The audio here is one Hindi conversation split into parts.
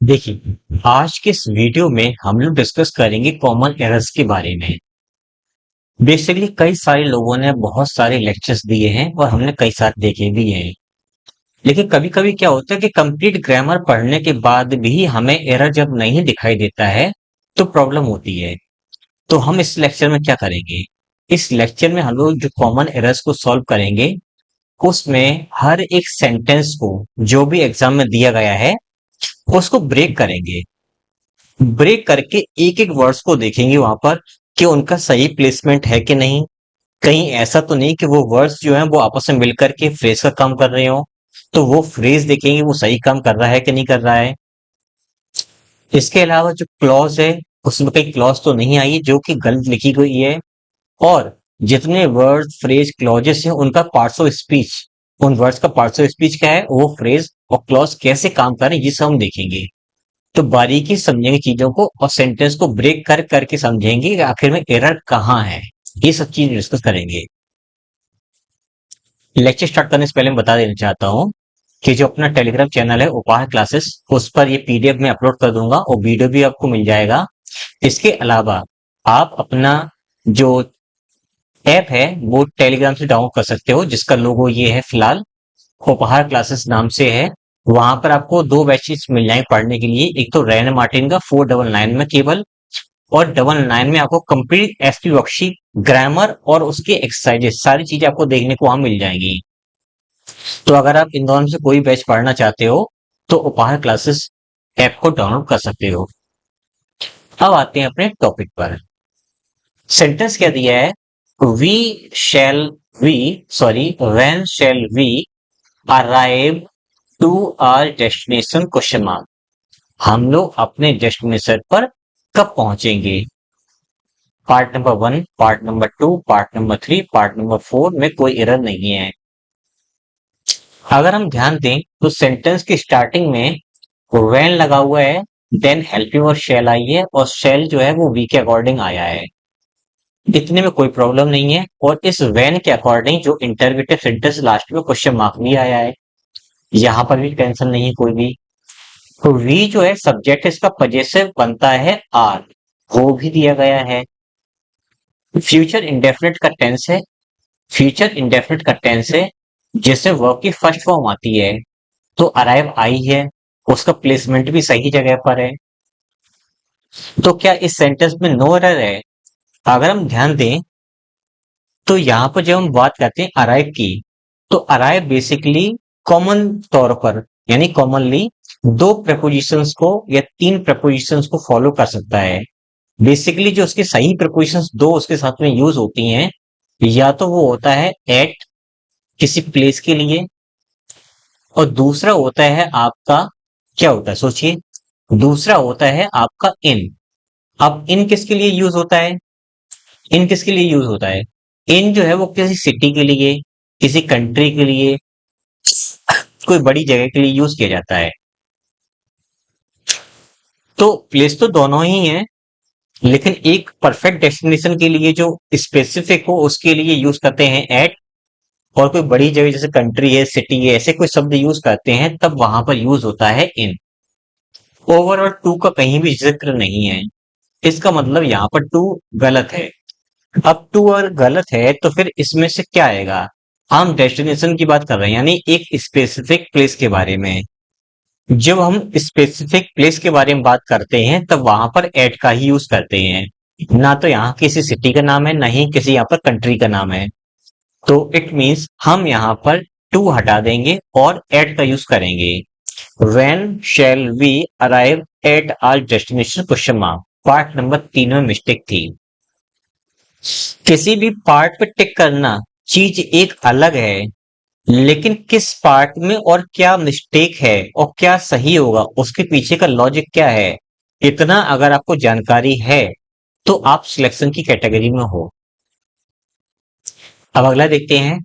देखिए, आज के इस वीडियो में हम लोग डिस्कस करेंगे कॉमन एरर्स के बारे में। बेसिकली कई सारे लोगों ने बहुत सारे लेक्चर्स दिए हैं और हमने कई सारे देखे भी हैं। लेकिन कभी-कभी क्या होता है कि कंप्लीट ग्रामर पढ़ने के बाद भी हमें एरर जब नहीं दिखाई देता है, तो प्रॉब्लम होती है। तो हम इस लेक्चर में क्या करेंगे? इस लेक्चर में हम लोग जो कॉमन एरर्स को सॉल्व करेंगे, उसमें हर एक सेंटेंस को जो भी एग्जाम में दिया गया है, उसको ब्रेक करेंगे। ब्रेक करके एक-एक वर्ड्स को देखेंगे वहां पर कि उनका सही प्लेसमेंट है कि नहीं। कहीं ऐसा तो नहीं कि वो वर्ड्स जो हैं वो आपस में मिलकर के फ्रेज का काम कर रहे हो। तो वो फ्रेज देखेंगे वो सही काम कर रहा है कि नहीं कर रहा है। इसके अलावा जो क्लॉज है उसमें कई क्लॉज तो नहीं आई है जो कि गलत लिखी गई है। और जितने वर्ड फ्रेज क्लॉजेस हैं उनका पार्ट्स ऑफ स्पीच, उन वर्ड्स का पार्ट्स ऑफ स्पीच क्या है, वो फ्रेज और क्लॉज कैसे काम करें ये सब हम देखेंगे। तो बारीकी से समझेंगे चीजों को और सेंटेंस को ब्रेक कर करके समझेंगे कि आखिर में एरर कहाँ है। ये सब चीज डिस्कस करेंगे। लेक्चर स्टार्ट करने से पहले मैं बता देना चाहता हूँ कि जो अपना टेलीग्राम चैनल है उपाह क्लासेस, उस पर ये पीडीएफ में अपलोड कर दूंगा और वीडियो भी आपको मिल जाएगा। इसके अलावा आप अपना जो ऐप है वो टेलीग्राम से डाउनलोड कर सकते हो, जिसका लोगो ये है फिलहाल, उपहार क्लासेस नाम से है। वहां पर आपको दो बैचेस मिल जाएंगे पढ़ने के लिए। एक तो रैन मार्टिन का 499 में केवल, और 99 में आपको कंप्लीट एसपी वर्कशीट, ग्रामर और उसके एक्सरसाइजेस सारी चीजें आपको देखने को वहां मिल जाएंगी। तो अगर आप इन दोनों में से कोई बैच पढ़ना चाहते हो तो उपहार क्लासेस ऐप को डाउनलोड कर सकते हो। अब आते हैं अपने टॉपिक पर। सेंटेंस क्या दिया है? We shall we sorry when shall we arrive to our destination question mark. हम लोग अपने डेस्टिनेशन पर कब पहुंचेंगे? Part number 1, part number 2, part number 3, part number 4 में कोई एरर नहीं है। अगर हम ध्यान दें तो सेंटेंस की स्टार्टिंग में व्हेन लगा हुआ है, देन हेल्पिंग और शेल आई है, और शेल जो है वो वी के अकॉर्डिंग आया है। इतने में कोई प्रॉब्लम नहीं है। और इस व्हेन के अकॉर्डिंग जो इंटरवेटिव सेंटेंस लास्ट में क्वेश्चन मार्क भी आया है, यहां पर भी टेंशन नहीं है कोई भी। तो वी जो है सब्जेक्ट, इसका पजेसिव बनता है आर, वो भी दिया गया है। फ्यूचर इंडेफिनिट का टेंस है, फ्यूचर इंडेफिनिट का टेंस है जिससे वर्ब की फर्स्ट फॉर्म आती है। तो अराइव आई है, उसका प्लेसमेंट भी सही जगह पर है। तो क्या इस सेंटेंस में नो एरर है? अगर हम ध्यान दें तो यहाँ पर जब हम बात करते हैं अराइव की, तो अराइव बेसिकली कॉमन तौर पर, यानी कॉमनली दो प्रपोजिशंस को या तीन प्रपोजिशंस को फॉलो कर सकता है। बेसिकली जो उसके सही प्रपोजिशंस दो उसके साथ में यूज होती हैं, या तो वो होता है एट, किसी प्लेस के लिए, और दूसरा होता है आपका, क्या होता है सोचिए, दूसरा होता है आपका इन। अब इन किसके लिए यूज होता है? इन किसके लिए यूज होता है? इन जो है वो किसी सिटी के लिए, किसी कंट्री के लिए, कोई बड़ी जगह के लिए यूज किया जाता है। तो प्लेस तो दोनों ही है, लेकिन एक परफेक्ट डेस्टिनेशन के लिए जो स्पेसिफिक हो उसके लिए यूज करते हैं एट, और कोई बड़ी जगह जैसे कंट्री है, सिटी है, ऐसे कोई शब्द यूज करते हैं तब वहां पर यूज होता है इन। ओवरऑल टू का कहीं भी जिक्र नहीं है, इसका मतलब यहाँ पर टू गलत है। अब टू अगर गलत है तो फिर इसमें से क्या आएगा? हम डेस्टिनेशन की बात कर रहे हैं, यानी एक स्पेसिफिक प्लेस के बारे में। जब हम स्पेसिफिक प्लेस के बारे में बात करते हैं तब वहां पर एट का ही यूज करते हैं। ना तो यहाँ किसी सिटी का नाम है, ना ही किसी यहाँ पर कंट्री का नाम है। तो इट मीन्स हम यहाँ पर टू हटा देंगे और एट का यूज करेंगे। When shall we arrive at our destination? Question mark. Part number 3 में मिस्टेक थी। किसी भी पार्ट पे टिक करना चीज एक अलग है, लेकिन किस पार्ट में और क्या मिस्टेक है और क्या सही होगा, उसके पीछे का लॉजिक क्या है, इतना अगर आपको जानकारी है तो आप सिलेक्शन की कैटेगरी में हो। अब अगला देखते हैं।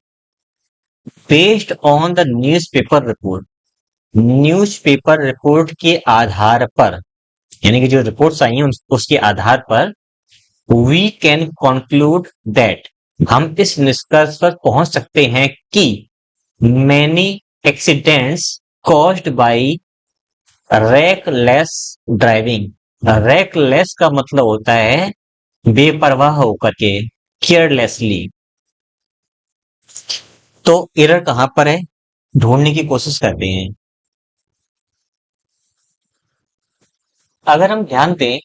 Based on the newspaper report, newspaper report के आधार पर, यानी कि जो रिपोर्ट्स आई हैं उसके आधार पर, वी कैन कंक्लूड दैट, हम इस निष्कर्ष पर पहुंच सकते हैं कि many accidents caused by reckless driving. Reckless का मतलब होता है बेपरवाह होकर के, केयरलेसली। तो एरर कहां पर है, ढूंढने की कोशिश करते हैं। अगर हम ध्यान दें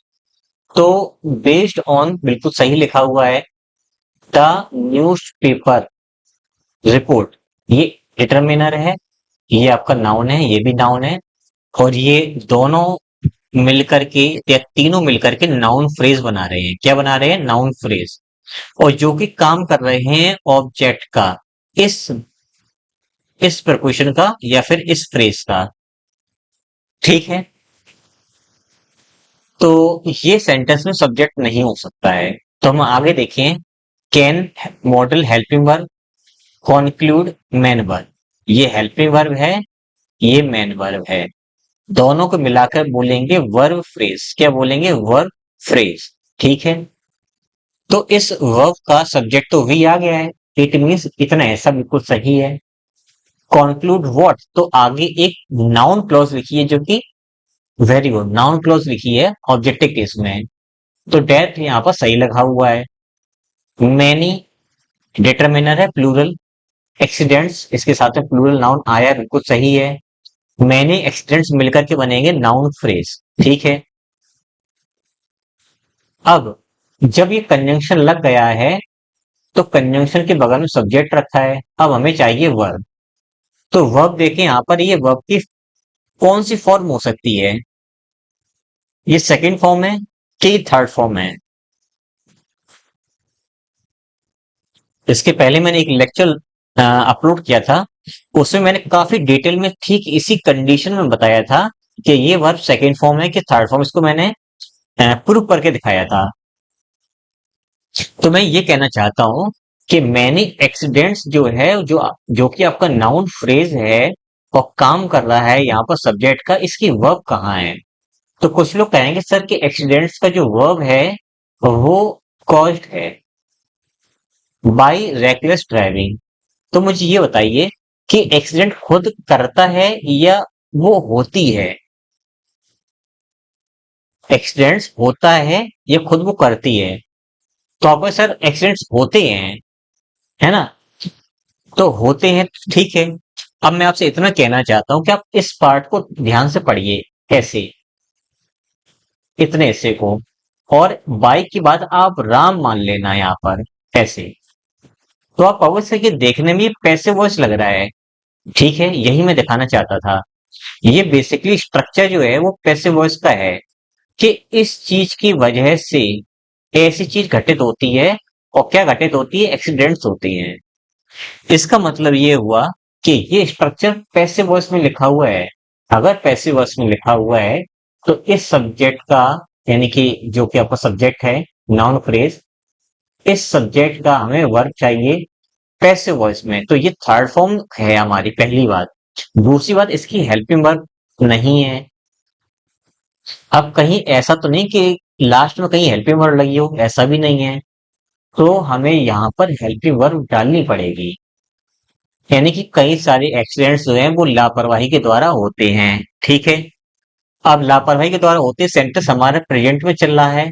तो बेस्ड ऑन बिल्कुल सही लिखा हुआ है, द न्यूज़पेपर रिपोर्ट। ये डिटरमिनर है, ये आपका नाउन है, ये भी नाउन है, और ये दोनों मिलकर के या तीनों मिलकर के नाउन फ्रेज बना रहे हैं। क्या बना रहे हैं, नाउन फ्रेज। और जो कि काम कर रहे हैं ऑब्जेक्ट का, इस प्रपोजिशन का या फिर इस फ्रेज का। ठीक है, तो ये सेंटेंस में सब्जेक्ट नहीं हो सकता है। तो हम आगे देखें, can model helping verb, conclude main verb. ये हेल्पिंग वर्ब है, ये मेन वर्ब है, दोनों को मिलाकर बोलेंगे वर्ब फ्रेज। क्या बोलेंगे, वर्ब फ्रेज। ठीक है, तो इस वर्ब का सब्जेक्ट तो वी आ गया है, इट मीन्स इतना ऐसा बिल्कुल सही है। कॉन्क्लूड व्हाट, तो आगे एक नाउन क्लॉज लिखी है, जो कि वेरी गुड, नाउन क्लॉज लिखी है ऑब्जेक्टिव केस में, तो डेट यहाँ पर सही लगा हुआ है। मैनी डिटरमिनर है प्लूरल, एक्सीडेंट्स इसके साथ में प्लूरल नाउन आया है, बिल्कुल सही है। मैनी एक्सीडेंट्स मिलकर के बनेंगे नाउन फ्रेज। ठीक है, अब जब ये कंजंक्शन लग गया है, तो कंजंक्शन के बगल में सब्जेक्ट रखा है, अब हमें चाहिए वर्ब। तो वर्ब देखें यहाँ पर, ये वर्ब की कौन सी फॉर्म हो सकती है, ये सेकंड फॉर्म है कि थर्ड फॉर्म है। इसके पहले मैंने एक लेक्चर अपलोड किया था, उसमें मैंने काफी डिटेल में ठीक इसी कंडीशन में बताया था कि ये वर्ब सेकंड फॉर्म है कि थर्ड फॉर्म, इसको मैंने प्रूव करके दिखाया था। तो मैं ये कहना चाहता हूं कि मैनी एक्सीडेंट्स जो है, जो कि आपका नाउन फ्रेज है और काम कर रहा है यहाँ पर सब्जेक्ट का, इसकी वर्ब कहाँ है। तो कुछ लोग कहेंगे सर कि एक्सीडेंट्स का जो वर्ब है वो कॉज्ड है बाय रेकलेस ड्राइविंग। तो मुझे ये बताइए कि एक्सीडेंट खुद करता है या वो होती है। एक्सीडेंट्स होता है या खुद वो करती है। तो आपको सर एक्सीडेंट्स होते हैं, है ना, तो होते हैं, ठीक है। अब मैं आपसे इतना कहना चाहता हूं कि आप इस पार्ट को ध्यान से पढ़िए, कैसे, इतने हिस्से को, और बाइक की बात आप राम मान लेना यहाँ पर, ऐसे। तो आप अवश्य कि देखने में पैसे वॉइस लग रहा है, ठीक है, यही मैं दिखाना चाहता था। ये बेसिकली स्ट्रक्चर जो है वो पैसिव वॉइस का है, कि इस चीज की वजह से ऐसी चीज घटित होती है, और क्या घटित होती है, एक्सीडेंट्स होती हैं। इसका मतलब ये हुआ कि ये स्ट्रक्चर पैसिव वॉइस में लिखा हुआ है। अगर पैसिव वॉइस में लिखा हुआ है, तो इस सब्जेक्ट का, यानी कि जो कि आपका सब्जेक्ट है, नाउन फ्रेज, इस सब्जेक्ट का हमें वर्ब चाहिए पैसिव वॉइस में। तो ये थर्ड फॉर्म है हमारी, पहली बात। दूसरी बात, इसकी हेल्पिंग वर्ब नहीं है। अब कहीं ऐसा तो नहीं कि लास्ट में कहीं हेल्पिंग वर्ब लगी हो, ऐसा भी नहीं है। तो हमें यहाँ पर हेल्पिंग वर्ब डालनी पड़ेगी, यानी कि कई सारे एक्सीडेंट्स जो हैं वो लापरवाही के द्वारा होते हैं। ठीक है, अब लापरवाही के द्वारा होते सेंटेंस हमारे प्रेजेंट में चल रहा है,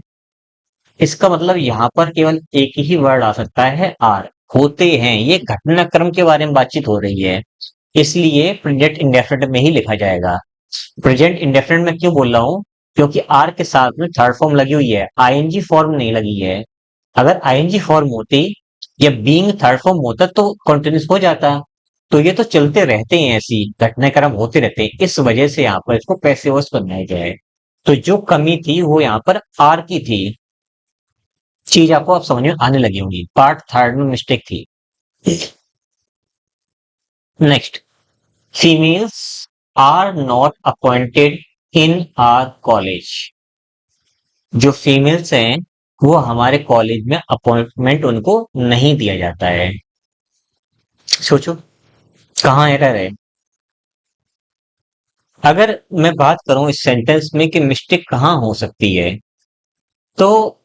इसका मतलब यहाँ पर केवल एक ही वर्ड आ सकता है, आर। होते हैं, ये घटनाक्रम के बारे में बातचीत हो रही है, इसलिए प्रेजेंट इंडेफिनिट में ही लिखा जाएगा। प्रेजेंट इंडेफिनिट में क्यों बोल रहा हूं, क्योंकि आर के साथ में थर्ड फॉर्म लगी हुई है, आईएनजी फॉर्म नहीं लगी है। अगर आईएनजी फॉर्म होती या बीइंग थर्ड फॉर्म होता तो कॉन्टिन्यूस हो जाता। तो ये तो चलते रहते हैं, ऐसी घटनाक्रम होते रहते हैं, इस वजह से यहाँ पर इसको पैसिव वॉइस बनाया गया है। तो जो कमी थी वो यहाँ पर आर की थी। चीज आपको अब समझ में आने लगी होगी, पार्ट थर्ड में मिस्टेक थी। Next, females are not appointed in our college. जो फीमेल्स हैं वो हमारे कॉलेज में अपॉइंटमेंट उनको नहीं दिया जाता है। सोचो कहाँ एरर है। अगर मैं बात करूं इस सेंटेंस में कि मिस्टेक कहाँ हो सकती है, तो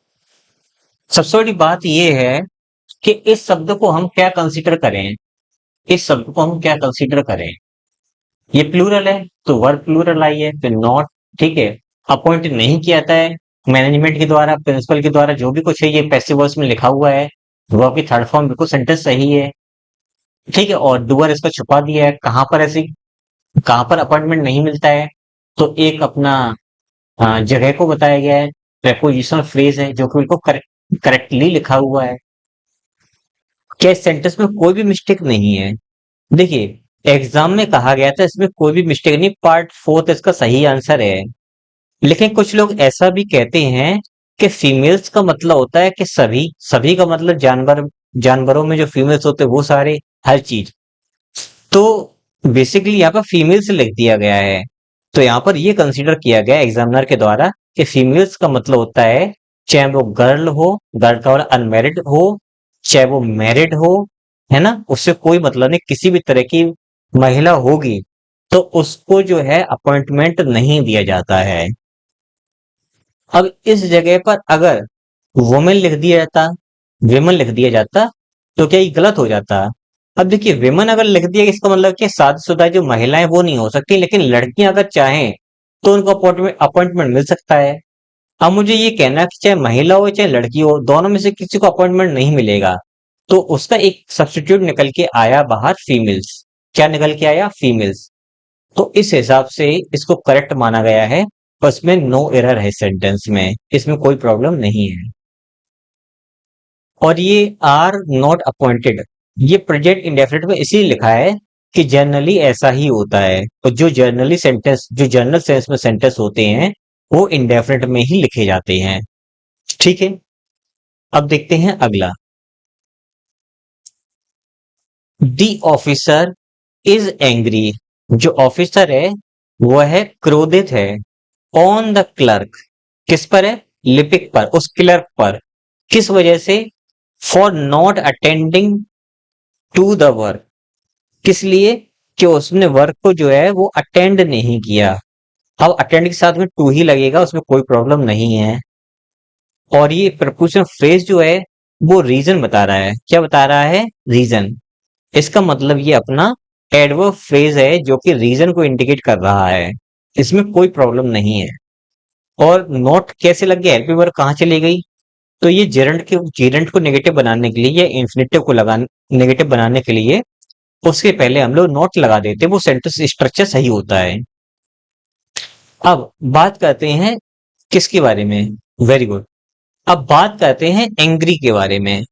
सबसे बड़ी बात यह है कि इस शब्द को हम क्या कंसीडर करें, इस शब्द को हम क्या कंसीडर करें। ये प्लूरल है तो वर्ब प्लूरल आई है, फिर नॉट, ठीक है। अपॉइंट नहीं किया जाता है मैनेजमेंट के द्वारा, प्रिंसिपल के द्वारा, जो भी कुछ है ये पैसिव वॉइस में लिखा हुआ है। वर्ब की थर्ड फॉर्म बिल्कुल सेंटेंस सही है, ठीक है। और डूअर इसका छुपा दिया है, कहाँ पर ऐसी, कहाँ पर अपॉइंटमेंट नहीं मिलता है, तो एक अपना जगह को बताया गया है। प्रेपोजिशनल फ्रेज है जो कि बिल्कुल करेक्टली लिखा हुआ है। क्या इस सेंटेंस में कोई भी मिस्टेक नहीं है? देखिए एग्जाम में कहा गया था इसमें कोई भी मिस्टेक नहीं, पार्ट फोर्थ इसका सही आंसर है। लेकिन कुछ लोग ऐसा भी कहते हैं कि फीमेल्स का मतलब होता है कि सभी, सभी का मतलब जानवर, जानवरों में जो फीमेल्स होते हैं वो सारे, हर चीज। तो बेसिकली यहाँ पर फीमेल से लिख दिया गया है। तो यहाँ पर ये कंसीडर किया गया एग्जामिनर के द्वारा कि फीमेल्स का मतलब होता है चाहे वो गर्ल हो, गर्ल का मतलब अनमेरिड हो, चाहे वो मैरिड हो, है ना, उससे कोई मतलब नहीं, किसी भी तरह की महिला होगी तो उसको जो है अपॉइंटमेंट नहीं दिया जाता है। अब इस जगह पर अगर वुमेन लिख दिया जाता, विमन लिख दिया जाता, तो क्या ये गलत हो जाता? अब देखिए विमन अगर लिख दिया इसका मतलब कि शादीशुदा जो महिलाएं वो नहीं हो सकती, लेकिन लड़कियां अगर चाहें तो उनको अपॉइंटमेंट अपॉइंटमेंट मिल सकता है। अब मुझे ये कहना है कि चाहे महिला हो चाहे लड़की हो, दोनों में से किसी को अपॉइंटमेंट नहीं मिलेगा, तो उसका एक सब्स्टिट्यूट निकल के आया बाहर, फीमेल्स। क्या निकल के आया? फीमेल्स। तो इस हिसाब से इसको करेक्ट माना गया है, बस में नो एरर है सेंटेंस में, इसमें कोई प्रॉब्लम नहीं है। और ये आर नॉट अपॉइंटेड, ये प्रेजेंट इंडेफिनिट में इसीलिए लिखा है कि जनरली ऐसा ही होता है, और जो जनरली सेंटेंस, जो जनरल सेंस में सेंटेंस होते हैं वो इंडेफिनिट में ही लिखे जाते हैं, ठीक है। अब देखते हैं अगला। दी ऑफिसर इज एंग्री, जो ऑफिसर है वह है क्रोधित है, ऑन द क्लर्क, किस पर है? लिपिक पर, उस क्लर्क पर। किस वजह से? For not attending to the work, किस लिए? कि उसने वर्क को जो है वो अटेंड नहीं किया। अब अटेंड के साथ में टू ही लगेगा, उसमें कोई प्रॉब्लम नहीं है। और ये प्रपोजिशन फ्रेज जो है वो रीजन बता रहा है, क्या बता रहा है? रीजन। इसका मतलब ये अपना एडवर्ब फ्रेज है जो कि रीजन को इंडिकेट कर रहा है, इसमें कोई प्रॉब्लम नहीं है। और नोट कैसे लग गया? हेल्पिंग वर्ब कहाँ चली गई? तो ये जेरेंट को नेगेटिव बनाने के लिए या इंफिनिटिव को लगा, नेगेटिव बनाने के लिए उसके पहले हम लोग नोट लगा देते हैं, वो सेंटेंस स्ट्रक्चर सही होता है। अब बात करते हैं किसके बारे में? Very good. अब बात करते हैं एंग्री के बारे में,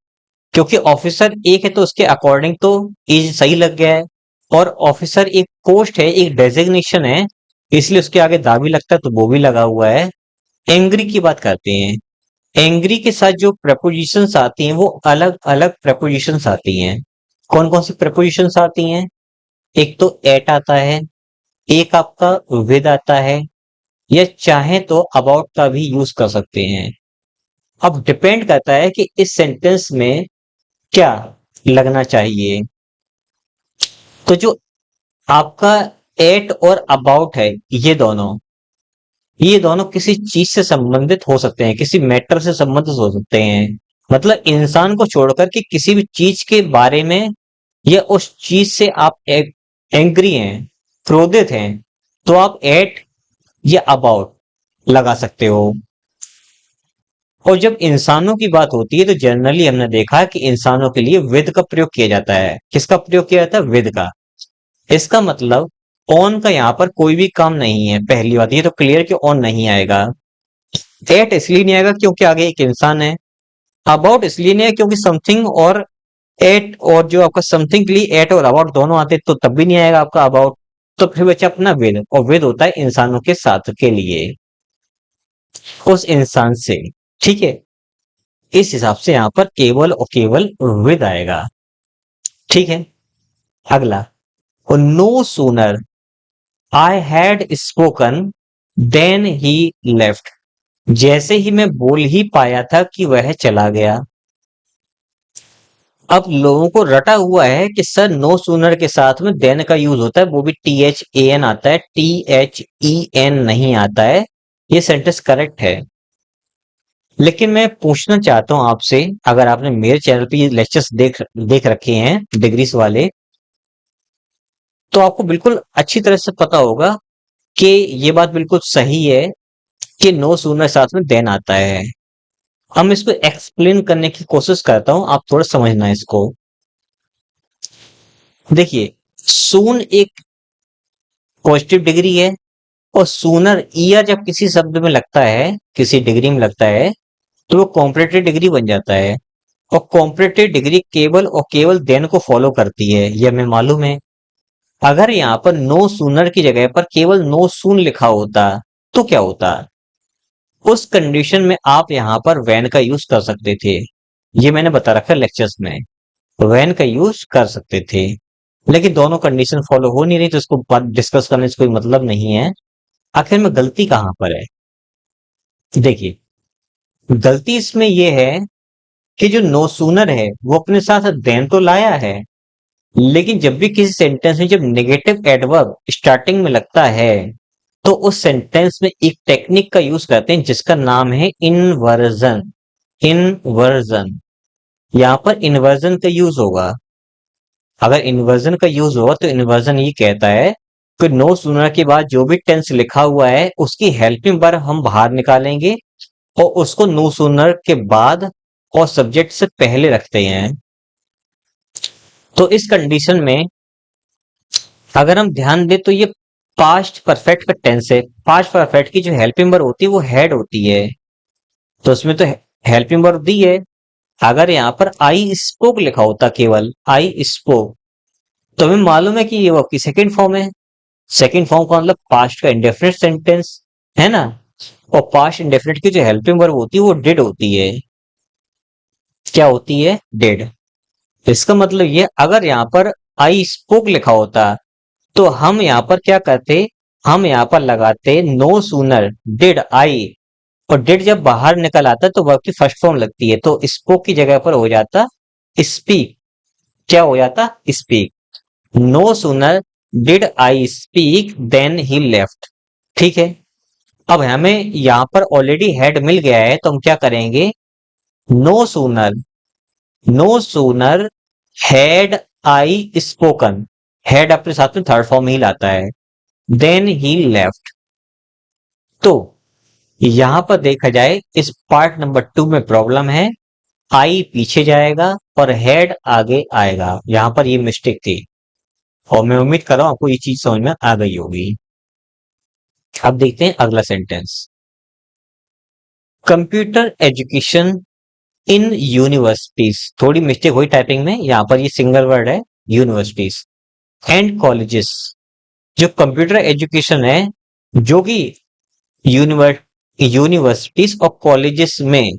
क्योंकि ऑफिसर एक है तो उसके अकॉर्डिंग तो एज सही लग गया है। और ऑफिसर एक पोस्ट है, एक डेजिग्नेशन है, इसलिए उसके आगे दा भी लगता है तो वो भी लगा हुआ है। एंग्री की बात करते हैं। एंग्री के साथ जो प्रपोजिशंस आती हैं वो अलग अलग प्रपोजिशंस आती हैं। कौन कौन सी प्रपोजिशंस आती हैं? एक तो एट आता है, एक आपका विद आता है, या चाहे तो अबाउट का भी यूज कर सकते हैं। अब डिपेंड करता है कि इस सेंटेंस में क्या लगना चाहिए। तो जो आपका एट और अबाउट है, ये दोनों किसी चीज से संबंधित हो सकते हैं, किसी मैटर से संबंधित हो सकते हैं। मतलब इंसान को छोड़कर कि किसी भी चीज के बारे में या उस चीज से आप एंग्री हैं, क्रोधित हैं, तो आप एट या अबाउट लगा सकते हो। और जब इंसानों की बात होती है तो जनरली हमने देखा है कि इंसानों के लिए विद का प्रयोग किया जाता है। किसका प्रयोग किया जाता है? विद का। इसका मतलब ऑन का यहाँ पर कोई भी काम नहीं है, पहली बात ये तो क्लियर कि ऑन नहीं आएगा। एट इसलिए नहीं आएगा क्योंकि आगे एक इंसान है। अबाउट इसलिए नहीं है क्योंकि समथिंग और एट, और जो आपका समथिंग के लिए एट और अबाउट दोनों आते तो तब भी नहीं आएगा आपका अबाउट। तो फिर बचा अपना विद, और विद होता है इंसानों के साथ के लिए, उस इंसान से, ठीक है। इस हिसाब से यहां पर केवल और केवल विद आएगा, ठीक है। अगला, no sooner I had spoken then he left, जैसे ही मैं बोल ही पाया था कि वह चला गया। अब लोगों को रटा हुआ है कि सर नो सूनर के साथ में देन का यूज होता है, वो भी टी एच ए एन आता है, टी एच ई एन नहीं आता है। ये सेंटेंस करेक्ट है। लेकिन मैं पूछना चाहता हूं आपसे, अगर आपने मेरे चैनल पे ये लेक्चर्स देख देख रखे हैं डिग्रीज वाले, तो आपको बिल्कुल अच्छी तरह से पता होगा कि ये बात बिल्कुल सही है कि नो सूनर साथ में देन आता है। हम इसको एक्सप्लेन करने की कोशिश करता हूं, आप थोड़ा समझना इसको। देखिए, सून एक पॉजिटिव डिग्री है, और सूनर ईयर जब किसी शब्द में लगता है, किसी डिग्री में लगता है, तो वो कॉम्परेटिव डिग्री बन जाता है। और कॉम्परेटिव डिग्री केवल और केवल देन को फॉलो करती है, ये हमें मालूम है। अगर यहाँ पर नो सूनर की जगह पर केवल नो सून लिखा होता, तो क्या होता? उस कंडीशन में आप यहाँ पर वैन का यूज कर सकते थे। ये मैंने बता रखा है लेक्चर्स में, वैन का यूज कर सकते थे। लेकिन दोनों कंडीशन फॉलो हो नहीं रही, तो इसको बात डिस्कस करने से कोई मतलब नहीं है। आखिर में गलती कहां पर है? देखिए, गलती इसमें यह है कि जो नो सूनर है वो अपने साथ देन तो लाया है, लेकिन जब भी किसी सेंटेंस में जब नेगेटिव एडवर्ब स्टार्टिंग में लगता है, तो उस सेंटेंस में एक टेक्निक का यूज करते हैं जिसका नाम है इनवर्जन। इनवर्जन, यहां पर इन्वर्जन का यूज होगा। अगर इन्वर्जन का यूज होगा तो इन्वर्जन ये कहता है कि नो सूनर के बाद जो भी टेंस लिखा हुआ है उसकी हेल्पिंग वर्ब हम बाहर निकालेंगे, और उसको नो सूनर के बाद और सब्जेक्ट से पहले रखते हैं। तो इस कंडीशन में अगर हम ध्यान दें तो ये पास्ट परफेक्ट का टेंस है। पास्ट परफेक्ट की जो हेल्पिंग वर्ब होती है वो हैड होती है, तो उसमें तो हेल्पिंग वर्ब दी है। अगर यहाँ पर आई स्पोक लिखा होता, केवल आई स्पोक, तो हमें मालूम है कि ये वर्ब की सेकंड फॉर्म है। सेकंड फॉर्म का मतलब पास्ट का इंडेफिनिट सेंटेंस है ना। और पास्ट इंडेफिनिट की जो हेल्पिंग वर्ब होती है वो डिड होती है। क्या होती है? डिड। इसका मतलब ये, अगर यहाँ पर आई स्पोक लिखा होता, तो हम यहाँ पर क्या करते? हम यहाँ पर लगाते नो सूनर डिड आई, और डिड जब बाहर निकल आता तो वर्ब की फर्स्ट फॉर्म लगती है, तो स्पोक की जगह पर हो जाता स्पीक। क्या हो जाता? Speak. No sooner did I speak then he left. ठीक है। अब हमें यहां पर ऑलरेडी हेड मिल गया है, तो हम क्या करेंगे? No sooner, no sooner had I spoken, had अपने साथ में थर्ड फॉर्म ही लाता है, देन ही लेफ्ट। तो यहां पर देखा जाए इस पार्ट नंबर 2 में प्रॉब्लम है। आई पीछे जाएगा और हेड आगे आएगा, यहां पर ये मिस्टेक थी, और मैं उम्मीद कर रहा हूं आपको ये चीज समझ में आ गई होगी। अब देखते हैं अगला sentence. Computer education in universities, थोड़ी मिस्टेक हुई टाइपिंग में, यहां पर ये सिंगल वर्ड है, यूनिवर्सिटीज एंड कॉलेजेस। जो कंप्यूटर एजुकेशन है, जो कि यूनिवर्सिटीज और कॉलेजेस में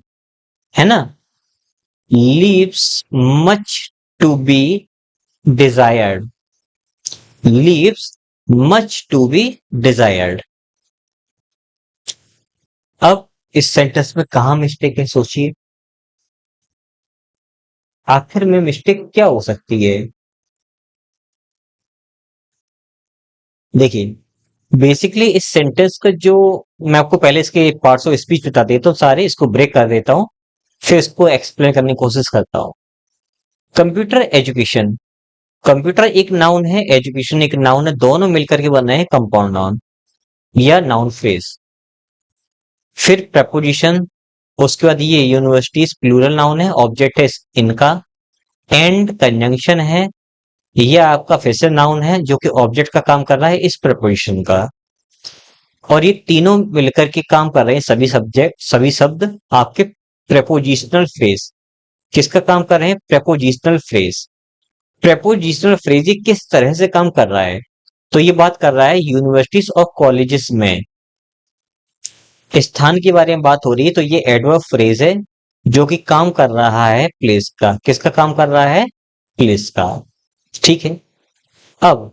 है ना, leaves much to be desired, leaves much to be desired. अब इस सेंटेंस में कहां मिस्टेक है, सोचिए। आखिर में मिस्टेक क्या हो सकती है? देखिए, बेसिकली इस सेंटेंस का जो, मैं आपको पहले इसके पार्ट्स ऑफ स्पीच बता देता हूँ, सारे इसको ब्रेक कर देता हूँ, फिर इसको एक्सप्लेन करने की कोशिश करता हूँ। कंप्यूटर एजुकेशन, कंप्यूटर एक नाउन है, एजुकेशन एक नाउन है, दोनों मिलकर के बन रहे हैं कंपाउंड नाउन या नाउन फ्रेज। फिर प्रपोजिशन, उसके बाद ये यूनिवर्सिटीज प्लूरल नाउन है, ऑब्जेक्ट है इनका, एंड कंजंक्शन है, ये आपका फिर से नाउन है जो कि ऑब्जेक्ट का काम कर रहा है इस प्रपोजिशन का। और ये तीनों मिलकर के काम कर रहे हैं, सभी सब्जेक्ट सभी शब्द आपके प्रेपोजिशनल फ्रेज। किसका काम कर रहे हैं? Prepositional phrase. प्रेपोजिशनल फ्रेज ये किस तरह से काम कर रहा है? तो ये बात कर रहा है यूनिवर्सिटीज और कॉलेजेस में स्थान के बारे में बात हो रही है, तो ये एडवर्ब फ्रेज है जो कि काम कर रहा है प्लेस का। किसका काम कर रहा है? प्लेस का। ठीक है। अब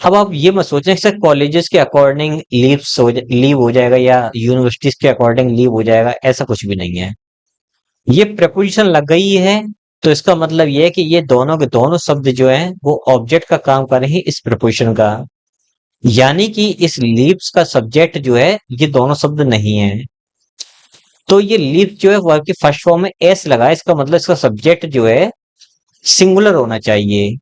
अब आप ये मत सोचें कि सर कॉलेजेस के अकॉर्डिंग लीव हो जाएगा या यूनिवर्सिटीज के अकॉर्डिंग लीव हो जाएगा, ऐसा कुछ भी नहीं है। ये प्रपोजिशन लग गई है, तो इसका मतलब ये है कि ये दोनों के दोनों शब्द जो हैं वो ऑब्जेक्ट का काम कर रहे हैं इस प्रपोजिशन का। यानी कि इस लीव्स का सब्जेक्ट जो है ये दोनों शब्द नहीं है। तो ये लीव जो है वर्ब की फर्स्ट फॉर्म में एस लगा है, इसका मतलब इसका सब्जेक्ट जो है सिंगुलर होना चाहिए।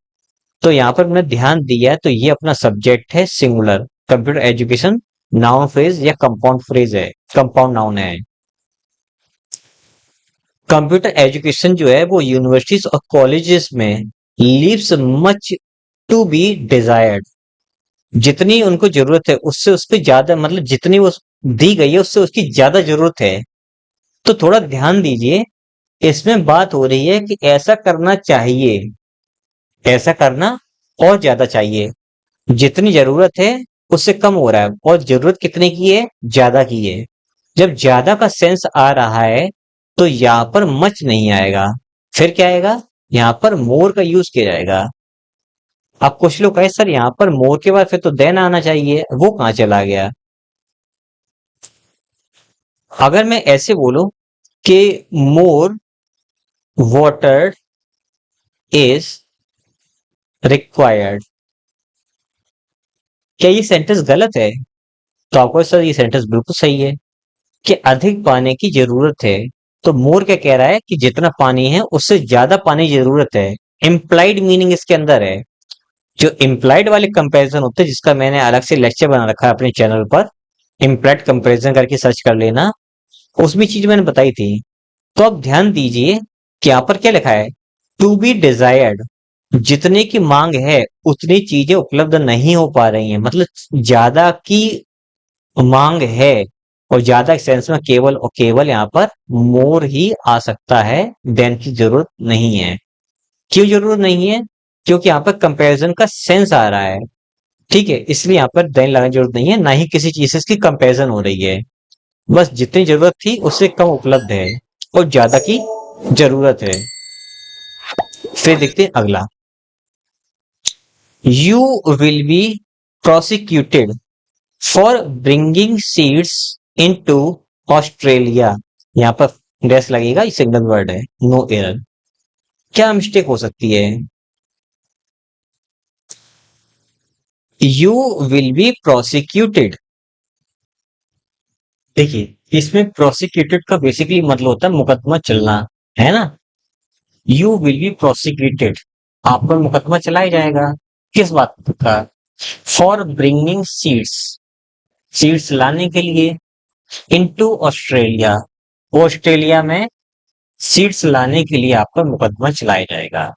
तो यहाँ पर मैंने ध्यान दिया है, तो ये अपना सब्जेक्ट है singular, computer education noun phrase या कंपाउंड फ्रेज है, कंपाउंड नाउन है। कंप्यूटर एजुकेशन जो है वो यूनिवर्सिटीज और कॉलेजेस में leaves much to be desired. जितनी उनको जरूरत है उससे उसकी ज्यादा, मतलब जितनी वो दी गई है उससे उसकी ज्यादा जरूरत है। तो थोड़ा ध्यान दीजिए, इसमें बात हो रही है कि ऐसा करना चाहिए, ऐसा करना और ज्यादा चाहिए। जितनी जरूरत है उससे कम हो रहा है, और जरूरत कितने की है, ज्यादा की है। जब ज्यादा का सेंस आ रहा है तो यहां पर मच नहीं आएगा, फिर क्या आएगा, यहां पर मोर का यूज किया जाएगा। अब कुछ लोग कहे सर यहाँ पर मोर के बाद फिर तो देन आना चाहिए, वो कहाँ चला गया। अगर मैं ऐसे बोलूं कि मोर वाटर इज रिक्वायर्ड, क्या ये सेंटेंस गलत है? तो आपको सर ये सेंटेंस बिल्कुल सही है कि अधिक पानी की जरूरत है। तो मोर क्या कह रहा है कि जितना पानी है उससे ज्यादा पानी की जरूरत है। इम्प्लाइड मीनिंग इसके अंदर है। जो इम्प्लाइड वाले कंपैरिजन होते हैं, जिसका मैंने अलग से लेक्चर बना रखा है अपने चैनल पर, इम्प्लाइड कंपैरिजन करके सर्च कर लेना, उसमें चीज मैंने बताई थी। तो अब ध्यान दीजिए कि यहां पर क्या लिखा है, टू बी डिजायर्ड, जितने की मांग है उतनी चीजें उपलब्ध नहीं हो पा रही हैं, मतलब ज्यादा की मांग है, और ज्यादा सेंस में केवल और केवल यहाँ पर मोर ही आ सकता है, देन की जरूरत नहीं है। क्यों जरूरत नहीं है? क्योंकि यहाँ पर कंपैरिजन का सेंस आ रहा है, ठीक है, इसलिए यहाँ पर देन लगाने की जरूरत नहीं है, ना ही किसी चीज से इसकी कंपैरिजन हो रही है। बस जितनी जरूरत थी उससे कम उपलब्ध है, और ज्यादा की जरूरत है। फिर देखते हैं अगला, you will be prosecuted for bringing seeds into Australia. यहाँ पर डैश लगेगा, ये सिंगल वर्ड है, नो एरर। क्या मिस्टेक हो सकती है? यू विल बी प्रोसिक्यूटेड, देखिए इसमें प्रोसिक्यूटेड का बेसिकली मतलब होता है मुकदमा चलना, है ना। यू विल बी प्रोसिक्यूटेड, आप पर मुकदमा चलाया जाएगा, किस बात का, फॉर ब्रिंगिंग सीड्स, सीड्स लाने के लिए, इनटू ऑस्ट्रेलिया, ऑस्ट्रेलिया में सीड्स लाने के लिए आप पर मुकदमा चलाया जाएगा।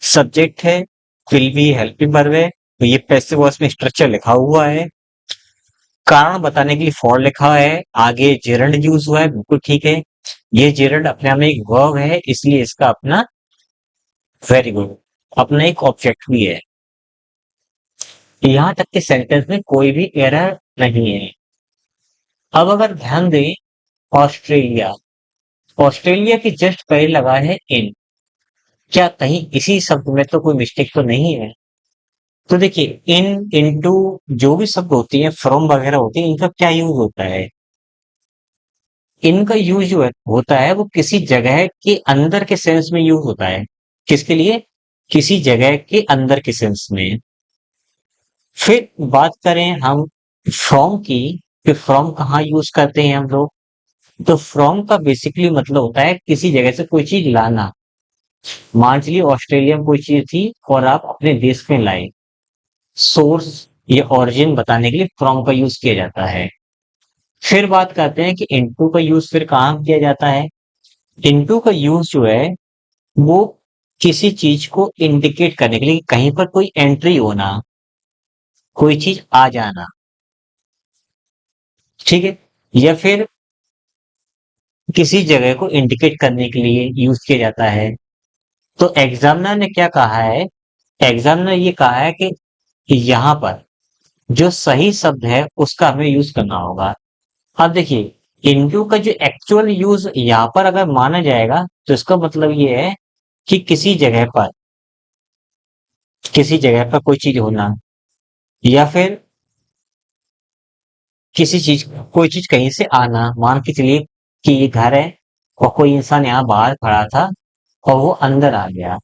सब्जेक्ट है विल बी हेल्पिंग वर्ब है, तो ये पैसिव वॉइस में स्ट्रक्चर लिखा हुआ है। कारण बताने के लिए फॉर लिखा है, आगे जेरंड यूज हुआ है, बिल्कुल ठीक है। ये जेरंड अपने आप में एक वर्ब है, इसलिए इसका अपना, वेरी गुड, अपना एक ऑब्जेक्ट भी है। यहां तक के सेंटेंस में कोई भी एरर नहीं है। अब अगर ध्यान दें, ऑस्ट्रेलिया, ऑस्ट्रेलिया के जस्ट पहले लगा है इन, क्या कहीं इसी शब्द में तो कोई मिस्टेक तो नहीं है? तो देखिए इन, इनटू, जो भी शब्द होती है, फ्रॉम वगैरह होती है, इनका क्या यूज होता है, इनका यूज जो है होता है वो किसी जगह के अंदर के सेंस में यूज होता है। किसके लिए? किसी जगह के अंदर के सेंस में। फिर बात करें हम फ्रॉम की, कि फ्रॉम कहाँ यूज करते हैं हम लोग, तो फ्रॉम का बेसिकली मतलब होता है किसी जगह से कोई चीज लाना। मान चलिए ऑस्ट्रेलिया में कोई चीज थी और आप अपने देश में लाए, सोर्स या ओरिजिन बताने के लिए फ्रॉम का यूज किया जाता है। फिर बात करते हैं कि इनटू का यूज फिर कहाँ किया जाता है। इनटू का यूज जो है वो किसी चीज को इंडिकेट करने के लिए, कहीं पर कोई एंट्री होना, कोई चीज आ जाना, ठीक है, या फिर किसी जगह को इंडिकेट करने के लिए यूज किया जाता है। तो एग्जामिनर ने क्या कहा है, एग्जामिनर ये कहा है कि यहाँ पर जो सही शब्द है उसका हमें यूज करना होगा। अब देखिए इनटू का जो एक्चुअल यूज यहाँ पर अगर माना जाएगा तो इसका मतलब ये है कि किसी जगह पर कोई चीज होना, या फिर किसी चीज, कोई चीज कहीं से आना। मान के चलिए कि ये घर है और कोई इंसान यहाँ बाहर खड़ा था और वो अंदर आ गया,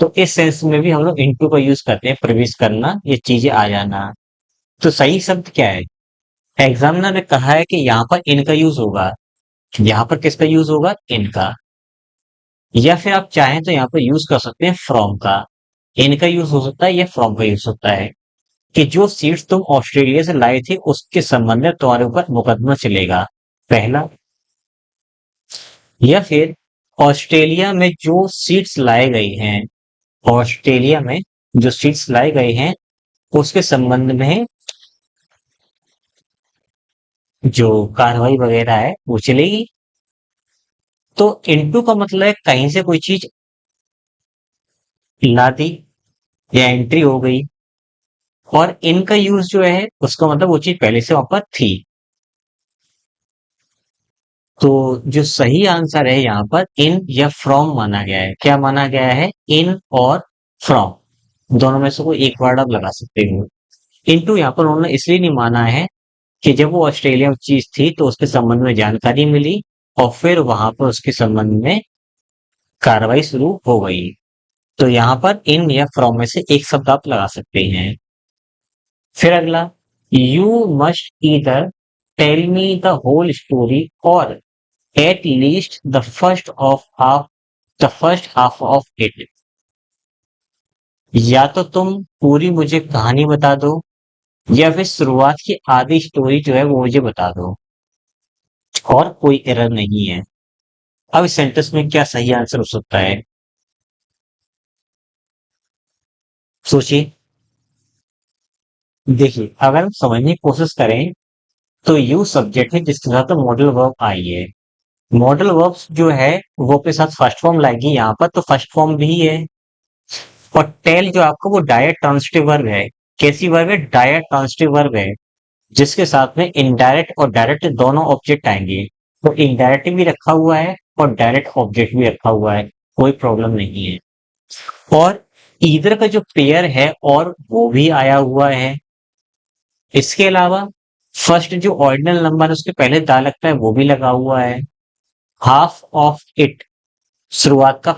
तो इस सेंस में भी हम लोग इनटू का यूज करते हैं, प्रवेश करना, ये चीजें आ जाना। तो सही शब्द क्या है? एग्जामिनर ने कहा है कि यहाँ पर इनका यूज होगा, यहाँ पर किसका यूज होगा, इनका। या फिर आप चाहें तो यहाँ पर यूज कर सकते हैं फ्रॉम का। इनका यूज हो सकता है या फ्रॉम का यूज होता है कि जो सीड्स तुम ऑस्ट्रेलिया से लाए थे उसके संबंध में तुम्हारे ऊपर मुकदमा चलेगा, पहला। या फिर ऑस्ट्रेलिया में जो सीड्स लाए गए हैं, ऑस्ट्रेलिया में जो सीड्स लाए गए हैं उसके संबंध में जो कार्रवाई वगैरह है वो चलेगी। तो इनटू का मतलब है कहीं से कोई चीज ला दी या एंट्री हो गई, और इनका यूज जो है उसका मतलब वो चीज पहले से वहां पर थी। तो जो सही आंसर है यहाँ पर इन या फ्रॉम माना गया है। क्या माना गया है? इन और फ्रॉम दोनों में से कोई एक वर्ड आप लगा सकते हो। इनटू यहाँ पर उन्होंने इसलिए नहीं माना है कि जब वो ऑस्ट्रेलिया में चीज थी तो उसके संबंध में जानकारी मिली और फिर वहां पर उसके संबंध में कार्रवाई शुरू हो गई। तो यहाँ पर इन या फ्रॉम में से एक शब्द आप लगा सकते हैं। फिर अगला, you must either tell me the whole story or at least the first half of it. या तो तुम पूरी मुझे कहानी बता दो या फिर शुरुआत की आधी स्टोरी जो है वो मुझे बता दो, और कोई एरर नहीं है। अब इस सेंटेंस में क्या सही आंसर हो सकता है? सोचिए। देखिए, अगर हम समझने की कोशिश करें तो यू सब्जेक्ट है जिसके साथ मॉडल वर्ब आई है। मॉडल वर्ब्स जो है वो अपने साथ फर्स्ट फॉर्म लाएगी यहाँ पर, तो फर्स्ट फॉर्म भी है। और टेल जो आपका वो डायरेक्ट ट्रांसिटिव वर्ब है। कैसी वर्ब है? डायरेक्ट ट्रांसिटिव वर्ब है, जिसके साथ में इनडायरेक्ट और डायरेक्ट दोनों ऑब्जेक्ट आएंगे। तो इनडायरेक्ट भी रखा हुआ है और डायरेक्ट ऑब्जेक्ट भी रखा हुआ है, कोई प्रॉब्लम नहीं है। और ईदर का जो पेयर है और वो भी आया हुआ है। इसके अलावा फर्स्ट जो ऑर्डिनल नंबर है उसके पहले दा लगता है वो भी लगा हुआ है। हाफ ऑफ इट शुरुआत का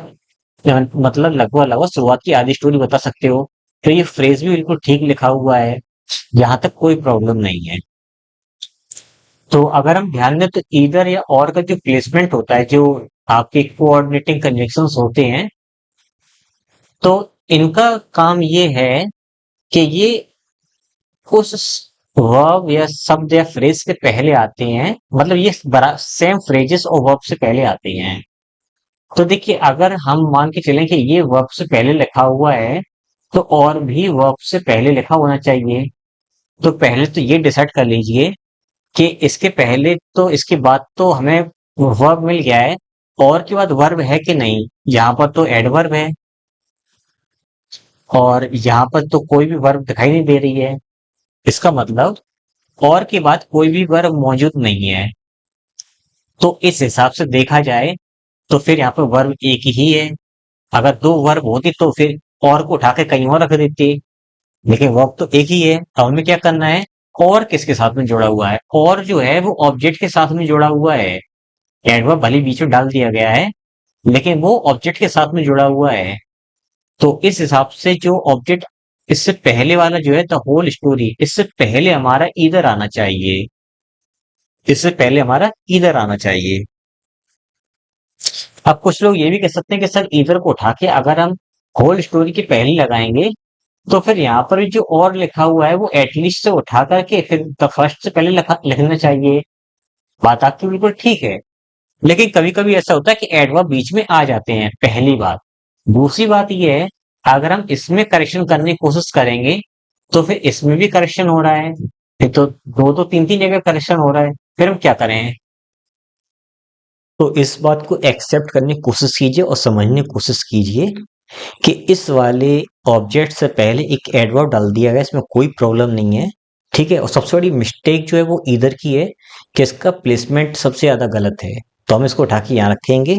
मतलब लगभग लगभग शुरुआत की आधी स्टोरी बता सकते हो। तो ये फ्रेज भी बिल्कुल ठीक लिखा हुआ है, यहाँ तक कोई प्रॉब्लम नहीं है। तो अगर हम ध्यान दें तो ईदर या और का जो प्लेसमेंट होता है, जो आपके कोऑर्डिनेटिंग कंजंक्शंस होते हैं, तो इनका काम ये है कि ये उस वर्ब या शब्द या फ्रेज से पहले आते हैं। मतलब ये बड़ा सेम फ्रेजेस और वर्ब से पहले आते हैं। तो देखिए, अगर हम मान के चलें कि ये वर्ब से पहले लिखा हुआ है तो और भी वर्ब से पहले लिखा होना चाहिए। तो पहले तो ये डिसाइड कर लीजिए कि इसके पहले तो इसके बाद तो हमें वर्ब मिल गया है, और के बाद वर्ब है कि नहीं? यहाँ पर तो एडवर्ब है और यहाँ पर तो कोई भी वर्ब दिखाई नहीं दे रही है। इसका मतलब और के बाद कोई भी वर्ब मौजूद नहीं है। तो इस हिसाब से देखा जाए तो फिर यहाँ पर वर्ब एक ही है। अगर दो वर्ब होती तो फिर और को उठा के कहीं और रख देते, लेकिन वर्ब तो एक ही है। तो हमें क्या करना है? और किसके साथ में जुड़ा हुआ है? और जो है वो ऑब्जेक्ट के साथ में जुड़ा हुआ है। एडवर्ब भले बीच में डाल दिया गया है लेकिन वो ऑब्जेक्ट के साथ में जुड़ा हुआ है। तो इस हिसाब से जो ऑब्जेक्ट इससे पहले वाला जो है द होल स्टोरी, इससे पहले हमारा इधर आना चाहिए। इससे पहले हमारा इधर आना चाहिए। अब कुछ लोग ये भी कह सकते हैं कि सर इधर को उठा के अगर हम होल स्टोरी के पहले लगाएंगे तो फिर यहाँ पर जो और लिखा हुआ है वो एटलीस्ट से उठा करके फिर द फर्स्ट से पहले लिखना चाहिए। बात आपकी बिल्कुल ठीक है। लेकिन कभी कभी ऐसा होता है कि एडवर्ब बीच में आ जाते हैं, पहली बात। दूसरी बात ये है, अगर हम इसमें करेक्शन करने की कोशिश करेंगे तो फिर इसमें भी करेक्शन हो रहा है। फिर तो दो दो तीन तीन जगह करेक्शन हो रहा है, फिर हम क्या करें? तो इस बात को एक्सेप्ट करने की कोशिश कीजिए और समझने की कोशिश कीजिए कि इस वाले ऑब्जेक्ट से पहले एक एडवर्ब डाल दिया गया, इसमें कोई प्रॉब्लम नहीं है। ठीक है। और सबसे बड़ी मिस्टेक जो है वो इधर की है कि इसका प्लेसमेंट सबसे ज्यादा गलत है। तो हम इसको उठा के यहाँ रखेंगे।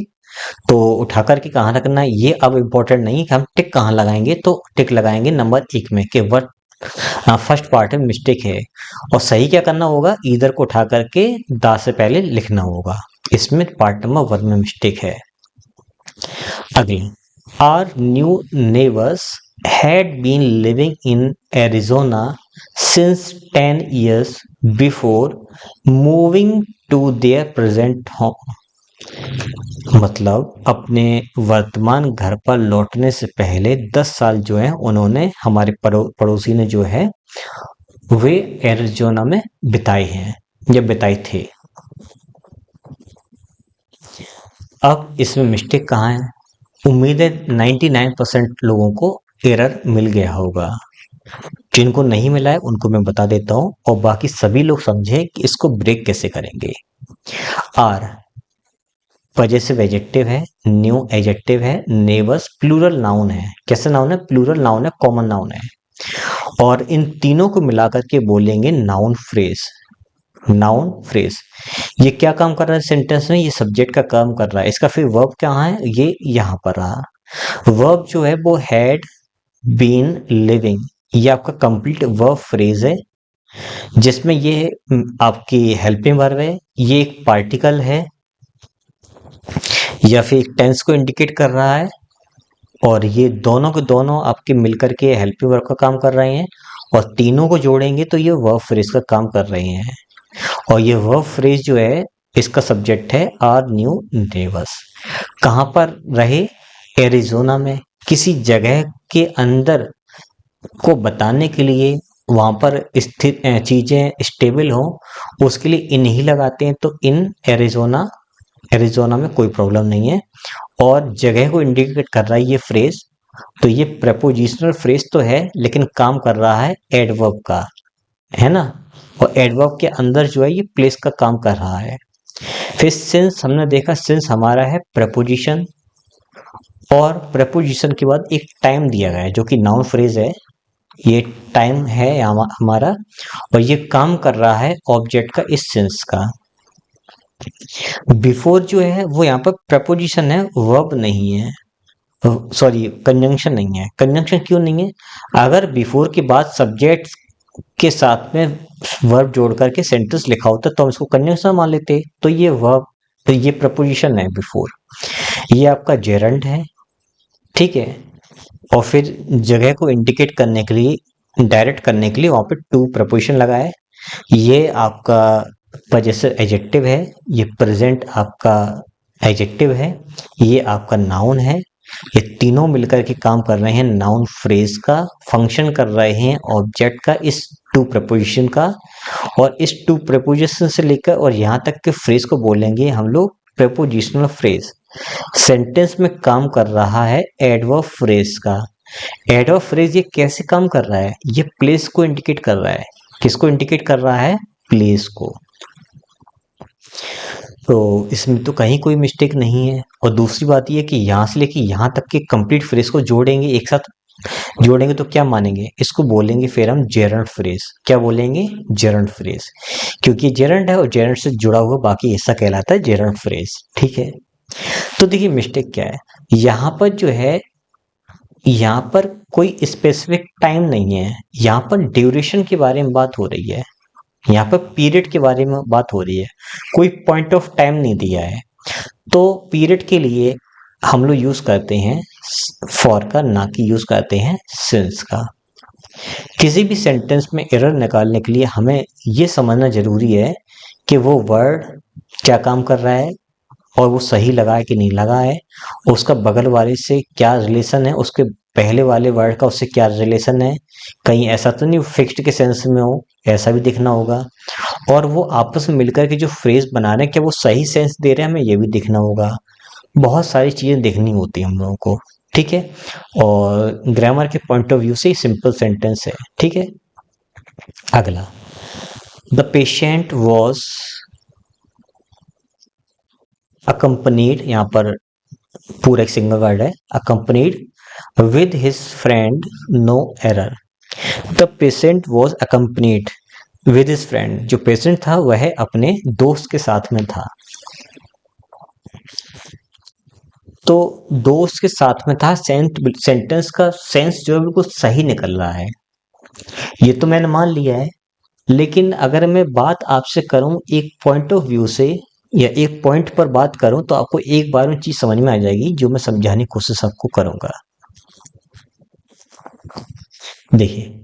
तो उठा करके कहाँ रखना है ये अब इम्पोर्टेंट नहीं है कि हम टिक कहाँ लगाएंगे। तो टिक लगाएंगे नंबर एक में कि वर्ड फर्स्ट पार्ट में मिस्टेक है। और सही क्या करना होगा? इधर को उठा करके दा से पहले लिखना होगा। इसमें पार्ट नंबर वन में मिस्टेक है। अगली, our new neighbors had been living in Arizona since 10 years before moving to their present home. मतलब अपने वर्तमान घर पर लौटने से पहले 10 साल जो है उन्होंने हमारे पड़ोसी ने जो है वे एरिज़ोना में बिताए हैं या बिताए थे। अब इसमें मिस्टेक कहाँ है? उम्मीद है 99% लोगों को एरर मिल गया होगा। जिनको नहीं मिला है उनको मैं बता देता हूँ और बाकी सभी लोग समझे कि इसको ब्रेक कैसे करेंगे। आर वजह से एजेक्टिव है, न्यू एजेक्टिव है, नेबर्स प्लूरल नाउन है। कैसे नाउन है? प्लूरल नाउन है, कॉमन नाउन है। और इन तीनों को मिलाकर के बोलेंगे नाउन फ्रेज। नाउन फ्रेज ये क्या काम कर रहा है सेंटेंस में? ये सब्जेक्ट का काम कर रहा है। इसका फिर वर्ब कहाँ है? ये यहाँ पर रहा। वर्ब जो है वो हैड बीन लिविंग, ये आपका कंप्लीट वर्ब फ्रेज है जिसमें ये आपकी हेल्पिंग वर्ब है, ये एक पार्टिकल है या फिर एक टेंस को इंडिकेट कर रहा है और ये दोनों के दोनों आपके मिलकर के हेल्पिंग वर्ब का काम कर रहे हैं और तीनों को जोड़ेंगे तो ये वर्ब फ्रेज का काम कर रहे हैं। और ये वर्ब फ्रेज जो है इसका सब्जेक्ट है आर न्यू नेबर्स। कहाँ पर रहे? एरिजोना में। किसी जगह के अंदर को बताने के लिए वहां पर स्थित चीजें स्टेबल हो उसके लिए इन ही लगाते हैं, तो इन एरिजोना। एरिजोना में कोई प्रॉब्लम नहीं है और जगह को इंडिकेट कर रहा है ये फ्रेज, तो ये प्रपोजिशनल फ्रेज तो है लेकिन काम कर रहा है एडवर्ब का, है ना। और एडवर्ब के अंदर जो है ये प्लेस का काम कर रहा है। फिर सिंस हमने देखा, सिंस हमारा है प्रपोजिशन और प्रपोजिशन के बाद एक टाइम दिया गया है जो कि नाउन फ्रेज है। ये टाइम है हमारा और ये काम कर रहा है ऑब्जेक्ट का, इस सेंस का। बिफोर जो है वो यहाँ पर प्रपोजिशन है, वर्ब नहीं है। सॉरी, कंजंक्शन नहीं है। कंजंक्शन क्यों नहीं है? अगर बिफोर के बाद सब्जेक्ट के साथ में वर्ब जोड़ करके सेंटेंस लिखा होता तो हम इसको कंजंक्शन मान लेते, तो ये वर्ब, तो ये प्रपोजिशन है बिफोर। ये आपका जेरंड है, ठीक है। और फिर जगह को इंडिकेट करने के लिए, डायरेक्ट करने के लिए वहां पे टू प्रपोजिशन लगा है। ये आपका पजेसिव एडजेक्टिव है, ये प्रेजेंट आपका एडजेक्टिव है, ये आपका नाउन है। ये तीनों मिलकर के काम कर रहे हैं नाउन फ्रेज का, फंक्शन कर रहे हैं ऑब्जेक्ट का, इस टू प्रपोजिशन का। और इस टू प्रपोजिशन से लेकर और यहाँ तक के फ्रेज को बोलेंगे हम लोग प्रपोजिशनल फ्रेज। सेंटेंस में काम कर रहा है एडवर्ब फ्रेज का। एडवर्ब फ्रेज ये कैसे काम कर रहा है? ये प्लेस को इंडिकेट कर रहा है। किसको इंडिकेट कर रहा है? प्लेस को। तो इसमें तो कहीं कोई मिस्टेक नहीं है। और दूसरी बात ये कि यहाँ से लेके यहाँ तक के कंप्लीट फ्रेज को जोड़ेंगे, एक साथ जोड़ेंगे तो क्या मानेंगे? इसको बोलेंगे फिर हम जेरंड फ्रेज। क्या बोलेंगे? Gerund phrase. क्योंकि जेरंड है और जेरंड से जुड़ा हुआ बाकी हिस्सा कहलाता है जेरंड फ्रेज, ठीक है। तो देखिए मिस्टेक क्या है यहाँ पर जो है, यहाँ पर कोई स्पेसिफिक टाइम नहीं है, यहाँ पर ड्यूरेशन के बारे में बात हो रही है, यहाँ पर पीरियड के बारे में बात हो रही है, कोई पॉइंट ऑफ टाइम नहीं दिया है। तो पीरियड के लिए हम लोग यूज करते हैं फॉर का, ना कि यूज करते हैं सिंस का। किसी भी सेंटेंस में एरर निकालने के लिए हमें ये समझना जरूरी है कि वो वर्ड क्या काम कर रहा है और वो सही लगा है कि नहीं लगा है, उसका बगल वाले से क्या रिलेशन है, उसके पहले वाले वर्ड का उससे क्या रिलेशन है, कहीं ऐसा तो नहीं फिक्स्ड के सेंस में हो, ऐसा भी देखना होगा। और वो आपस में मिलकर के जो फ्रेज बना रहे हैं क्या वो सही सेंस दे रहे हैं, हमें ये भी देखना होगा। बहुत सारी चीजें देखनी होती है हम लोगों को, ठीक है। और ग्रामर के पॉइंट ऑफ व्यू से सिंपल सेंटेंस है, ठीक है। अगला, द पेशेंट वॉज अकम्पनीड, यहाँ पर पूरा एक सिंगल वर्ड है, accompanied with his friend no error. The patient was accompanied with his friend, जो पेशेंट था वह अपने दोस्त के साथ में था। तो दोस्त के साथ में था, सेंटेंस का सेंस जो है बिल्कुल सही निकल रहा है, ये तो मैंने मान लिया है। लेकिन अगर मैं बात आपसे करूं एक पॉइंट ऑफ व्यू से या एक पॉइंट पर बात करूं तो आपको एक बार में चीज समझ में आ जाएगी जो मैं समझाने की कोशिश आपको करूंगा। देखिए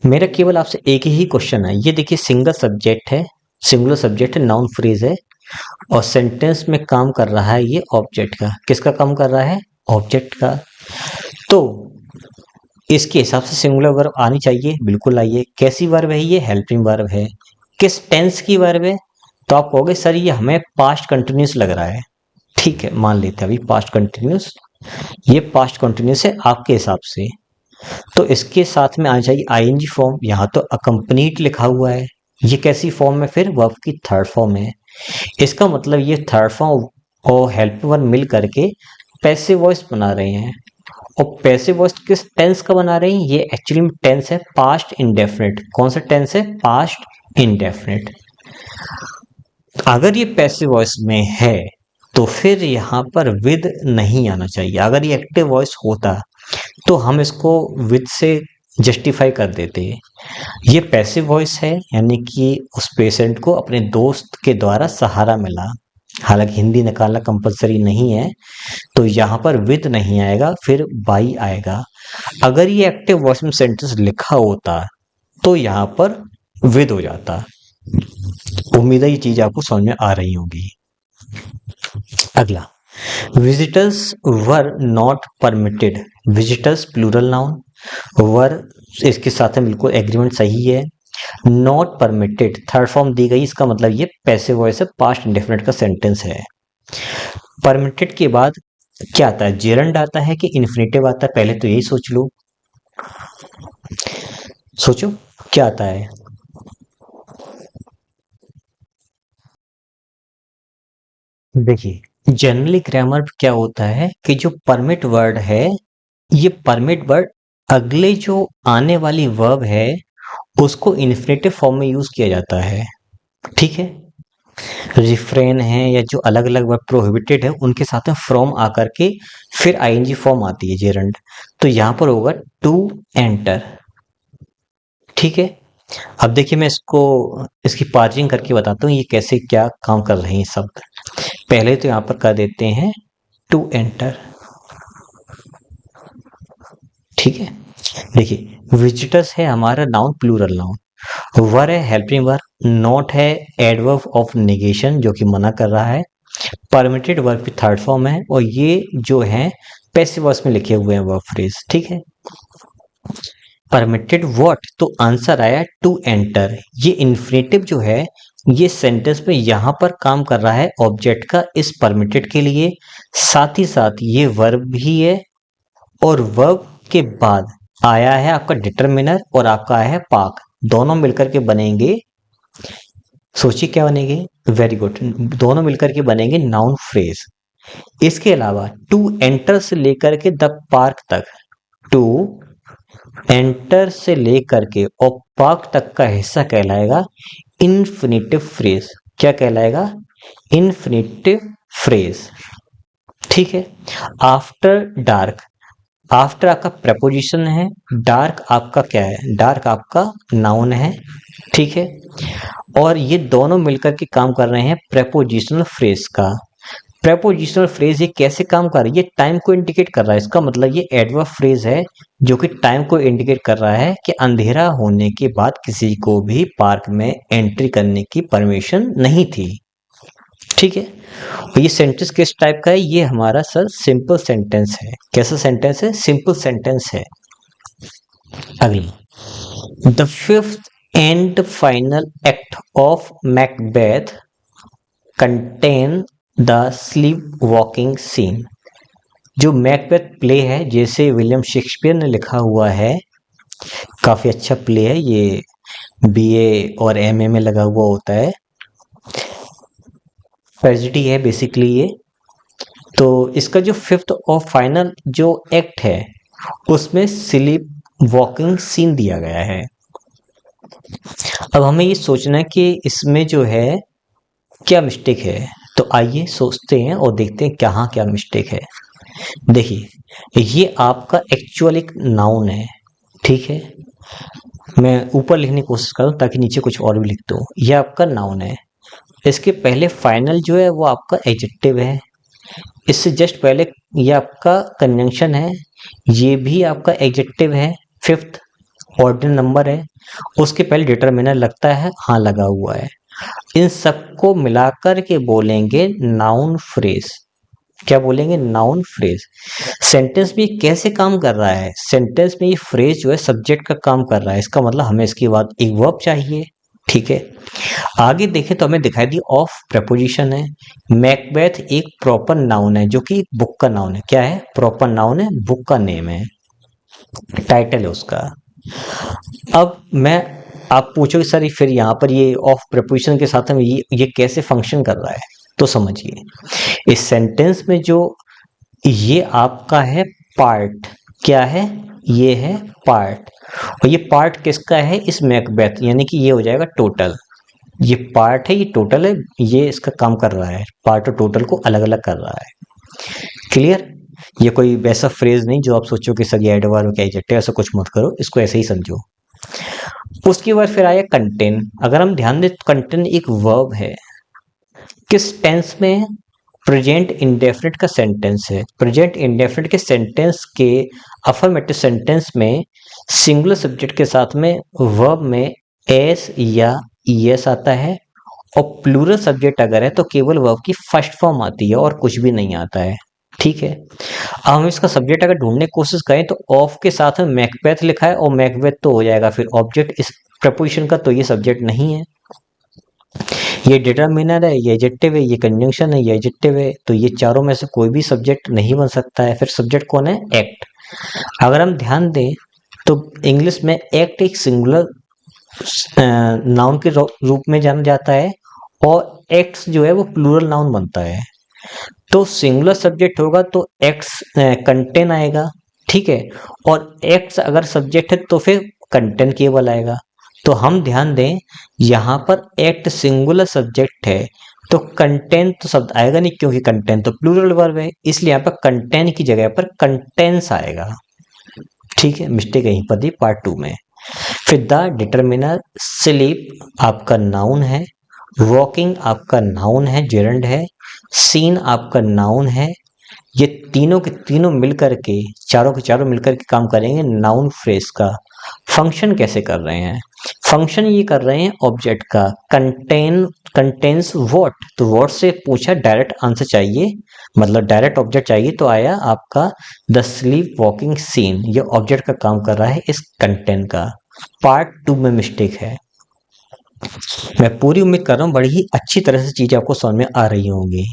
मेरा केवल आपसे एक ही क्वेश्चन है, ये देखिए सिंगल सब्जेक्ट है, सिंगुलर सब्जेक्ट है, नाउन फ्रेज है। और सेंटेंस में काम कर रहा है ये ऑब्जेक्ट का। किसका काम कर रहा है? ऑब्जेक्ट का। तो इसके हिसाब से सिंगुलर वर्ब आनी चाहिए, बिल्कुल आइए। कैसी वर्ब है ये? हेल्पिंग वर्ब है। किस टेंस की वर्ब है? तो आप कहोगे सर ये हमें पास्ट कंटिन्यूस लग रहा है। ठीक है, मान लेते हैं अभी पास्ट कंटिन्यूस, ये पास्ट कंटिन्यूस है आपके हिसाब से। तो इसके साथ में आना चाहिए आईएनजी फॉर्म। यहाँ तो अकम्पनीड लिखा हुआ है, ये कैसी फॉर्म है फिर? वर्ब की थर्ड फॉर्म है। इसका मतलब ये थर्ड फॉर्म और हेल्पिंग वर्ब मिल करके पैसिव वॉइस बना रहे हैं। और पैसिव वॉइस किस टेंस का बना रहे हैं? ये एक्चुअली में टेंस है पास्ट इंडेफिनिट। कौन सा टेंस है? Past indefinite. अगर ये पैसिव वॉइस में है तो फिर यहाँ पर विद नहीं आना चाहिए। अगर ये एक्टिव वॉइस होता तो हम इसको विद से जस्टिफाई कर देते। ये पैसिव वॉइस है, यानी कि उस पेशेंट को अपने दोस्त के द्वारा सहारा मिला। हालांकि हिंदी निकालना कंपलसरी नहीं है, तो यहाँ पर विद नहीं आएगा, फिर बाई आएगा। अगर ये एक्टिव वॉइस में सेंटेंस लिखा होता तो यहाँ पर विद हो जाता। उम्मीद है ये चीज आपको समझ में आ रही होगी। अगला, visitors were not permitted. Visitors plural noun, were इसके साथ में बिल्कुल एग्रीमेंट सही है। नॉट परमिटेड थर्ड फॉर्म दी गई, इसका मतलब ये पैसिव वॉइस है, पास्ट इंडेफिनिट का सेंटेंस है। परमिटेड के बाद क्या आता है? जेरंड आता है कि इन्फिनेटिव आता है? पहले तो यही सोच लो, सोचो क्या आता है। देखिए जनरली ग्रामर क्या होता है कि जो परमिट वर्ड है, ये परमिट वर्ड अगले जो आने वाली वर्ब है उसको इन्फिनेटिव फॉर्म में यूज किया जाता है। ठीक है, रिफ्रेन है या जो अलग अलग वर्ब प्रोहिबिटेड है उनके साथ में फ्रॉम आकर के फिर आईएनजी फॉर्म आती है जेरंड। तो यहां पर होगा टू एंटर। ठीक है, अब देखिए मैं इसको इसकी पार्जिंग करके बताता हूँ ये कैसे क्या काम कर रहे हैं शब्द। पहले तो यहाँ पर कर देते हैं टू एंटर। ठीक है, देखिए विजिटर्स है हमारा नाउन, प्लूरल नाउन। वर है हेल्पिंग वर्ब, नॉट है एडवर्ब ऑफ नेगेशन जो कि मना कर रहा है। परमिटेड वर्ब की थर्ड फॉर्म है, और ये जो है पैसिव वॉइस में लिखे हुए हैं वर्ब फ्रेज। ठीक है, परमिटेड व्हाट, तो आंसर आया टू एंटर। ये इन्फिनेटिव जो है ये सेंटेंस में यहां पर काम कर रहा है ऑब्जेक्ट का इस परमिटेड के लिए। साथ ही साथ ये वर्ब भी है, और वर्ब के बाद आया है आपका डिटरमिनर और आपका आया है पार्क, दोनों मिलकर के बनेंगे, सोचिए क्या बनेंगे? वेरी गुड, दोनों मिलकर के बनेंगे नाउन फ्रेज। इसके अलावा टू एंटर से लेकर के द पार्क तक, टू एंटर से लेकर के और पार्क तक का हिस्सा कहलाएगा इन्फिनिटिव फ्रेज। क्या कहलाएगा? Infinitive phrase. ठीक है, आफ्टर डार्क, आफ्टर आपका प्रपोजिशन है, डार्क आपका क्या है? डार्क आपका नाउन है। ठीक है, और ये दोनों मिलकर के काम कर रहे हैं प्रेपोजिशनल फ्रेज का। प्रेपोजिशनल फ्रेज ये कैसे काम कर रहा है? ये टाइम को इंडिकेट कर रहा है। इसका मतलब ये एडवर्ब फ्रेज है जो कि टाइम को इंडिकेट कर रहा है कि अंधेरा होने के बाद किसी को भी पार्क में एंट्री करने की परमिशन नहीं थी। ठीक है, और ये सेंटेंस किस टाइप का है? ये हमारा सर सिंपल सेंटेंस है। कैसा सेंटेंस है? सिंपल सेंटेंस है। अगली, the fifth and final act of Macbeth contain the sleep walking scene. जो मैकबेथ प्ले है, जैसे विलियम शेक्सपियर ने लिखा हुआ है, काफी अच्छा प्ले है ये, बीए और एमए में लगा हुआ होता है, ट्रेजेडी है बेसिकली ये। तो इसका जो फिफ्थ और फाइनल जो एक्ट है उसमें स्लीप वॉकिंग सीन दिया गया है। अब हमें ये सोचना है कि इसमें जो है क्या मिस्टेक है, तो आइए सोचते हैं और देखते हैं कहाँ क्या मिस्टेक है। देखिए ये आपका एक्चुअल एक नाउन है। ठीक है, मैं ऊपर लिखने की कोशिश करूँ ताकि नीचे कुछ और भी लिख दूँ। ये आपका नाउन है, इसके पहले फाइनल जो है वो आपका एडजेक्टिव है, इससे जस्ट पहले ये आपका कंजंक्शन है, ये भी आपका एडजेक्टिव है, फिफ्थ ऑर्डिनल नंबर है, उसके पहले डिटरमिनर लगता है, हाँ लगा हुआ है। इन सबको मिलाकर के बोलेंगे नाउन फ्रेज। क्या बोलेंगे? Noun phrase. सेंटेंस में कैसे काम कर रहा है? सेंटेंस में ये फ्रेज जो है सब्जेक्ट का काम कर रहा है, इसका मतलब हमें इसके बाद एक वर्ब चाहिए। ठीक है, आगे देखें तो हमें दिखाई दी ऑफ प्रपोजिशन है। मैकबेथ एक प्रॉपर नाउन है जो कि बुक का नाउन है। क्या है? प्रॉपर नाउन है, बुक का नेम है, टाइटल है उसका। अब मैं आप पूछोगे सर फिर यहाँ पर ये ऑफ प्रपोजिशन के साथ में ये कैसे फंक्शन कर रहा है? तो समझिए, इस सेंटेंस में जो ये आपका है पार्ट, क्या है? ये है पार्ट, और ये पार्ट किसका है? इस मैकबेथ, यानी कि ये हो जाएगा टोटल। ये पार्ट है, ये टोटल है, ये इसका काम कर रहा है, पार्ट और टोटल को अलग अलग कर रहा है। क्लियर? ये कोई वैसा फ्रेज नहीं जो आप सोचो कि सर ये एडवर्ब क्या एडजेक्टिव, ऐसा कुछ मत करो, इसको ऐसे ही समझो। उसके बाद फिर आया कंटेन। अगर हम ध्यान दें तो कंटेन एक वर्ब है। किस टेंस में? प्रेजेंट इंडेफिनिट का सेंटेंस है। प्रेजेंट इंडेफिनिट के सेंटेंस के अफर्मेटिव सेंटेंस में सिंगुलर सब्जेक्ट के साथ में वर्ब में एस या ईएस आता है, और प्लूरल सब्जेक्ट अगर है तो केवल वर्ब की फर्स्ट फॉर्म आती है और कुछ भी नहीं आता है। ठीक है, अब हम इसका सब्जेक्ट अगर ढूंढने की कोशिश करें तो ऑफ के साथ में मैकबेथ लिखा है, और मैकबेथ तो हो जाएगा फिर ऑब्जेक्ट इस प्रपोजिशन का, तो ये सब्जेक्ट नहीं है। ये डिटरमिनर है, ये एडजेक्टिव है, ये कंजंक्शन है, ये एडजेक्टिव है, तो ये चारों में से कोई भी सब्जेक्ट नहीं बन सकता है। फिर सब्जेक्ट कौन है? एक्ट। अगर हम ध्यान दें तो इंग्लिश में एक्ट एक सिंगुलर नाउन के रूप में जाना जाता है, और एक्स जो है वो प्लूरल नाउन बनता है। तो सिंगुलर सब्जेक्ट होगा तो एक्स कंटेन आएगा। ठीक है, और एक्स अगर सब्जेक्ट है तो फिर कंटेन केवल आएगा। तो हम ध्यान दें, यहां पर एक्ट सिंगुलर सब्जेक्ट है तो कंटेन तो शब्द आएगा नहीं, क्योंकि कंटेन तो प्लूरल वर्ब है, इसलिए यहां पर कंटेन की जगह पर कंटेंस आएगा। ठीक है, मिस्टेक यहीं पर दी पार्ट 2 में। फिर द डिटरमिनर। स्लीप आपका नाउन है, वॉकिंग आपका नाउन है, जेरंड है, सीन आपका नाउन है। ये तीनों के तीनों मिलकर के, चारों के चारों मिलकर के काम करेंगे नाउन फ्रेज का। फंक्शन कैसे कर रहे हैं? फंक्शन ये कर रहे हैं ऑब्जेक्ट का। कंटेन, कंटेन्स व्हाट, तो व्हाट से पूछा, डायरेक्ट आंसर चाहिए, मतलब डायरेक्ट ऑब्जेक्ट चाहिए, तो आया आपका द स्लीप वॉकिंग सीन। ये ऑब्जेक्ट का काम कर रहा है इस कंटेंट का। पार्ट 2 में मिस्टेक है। मैं पूरी उम्मीद कर रहा हूँ बड़ी ही अच्छी तरह से चीजें आपको समझ में आ रही होंगी।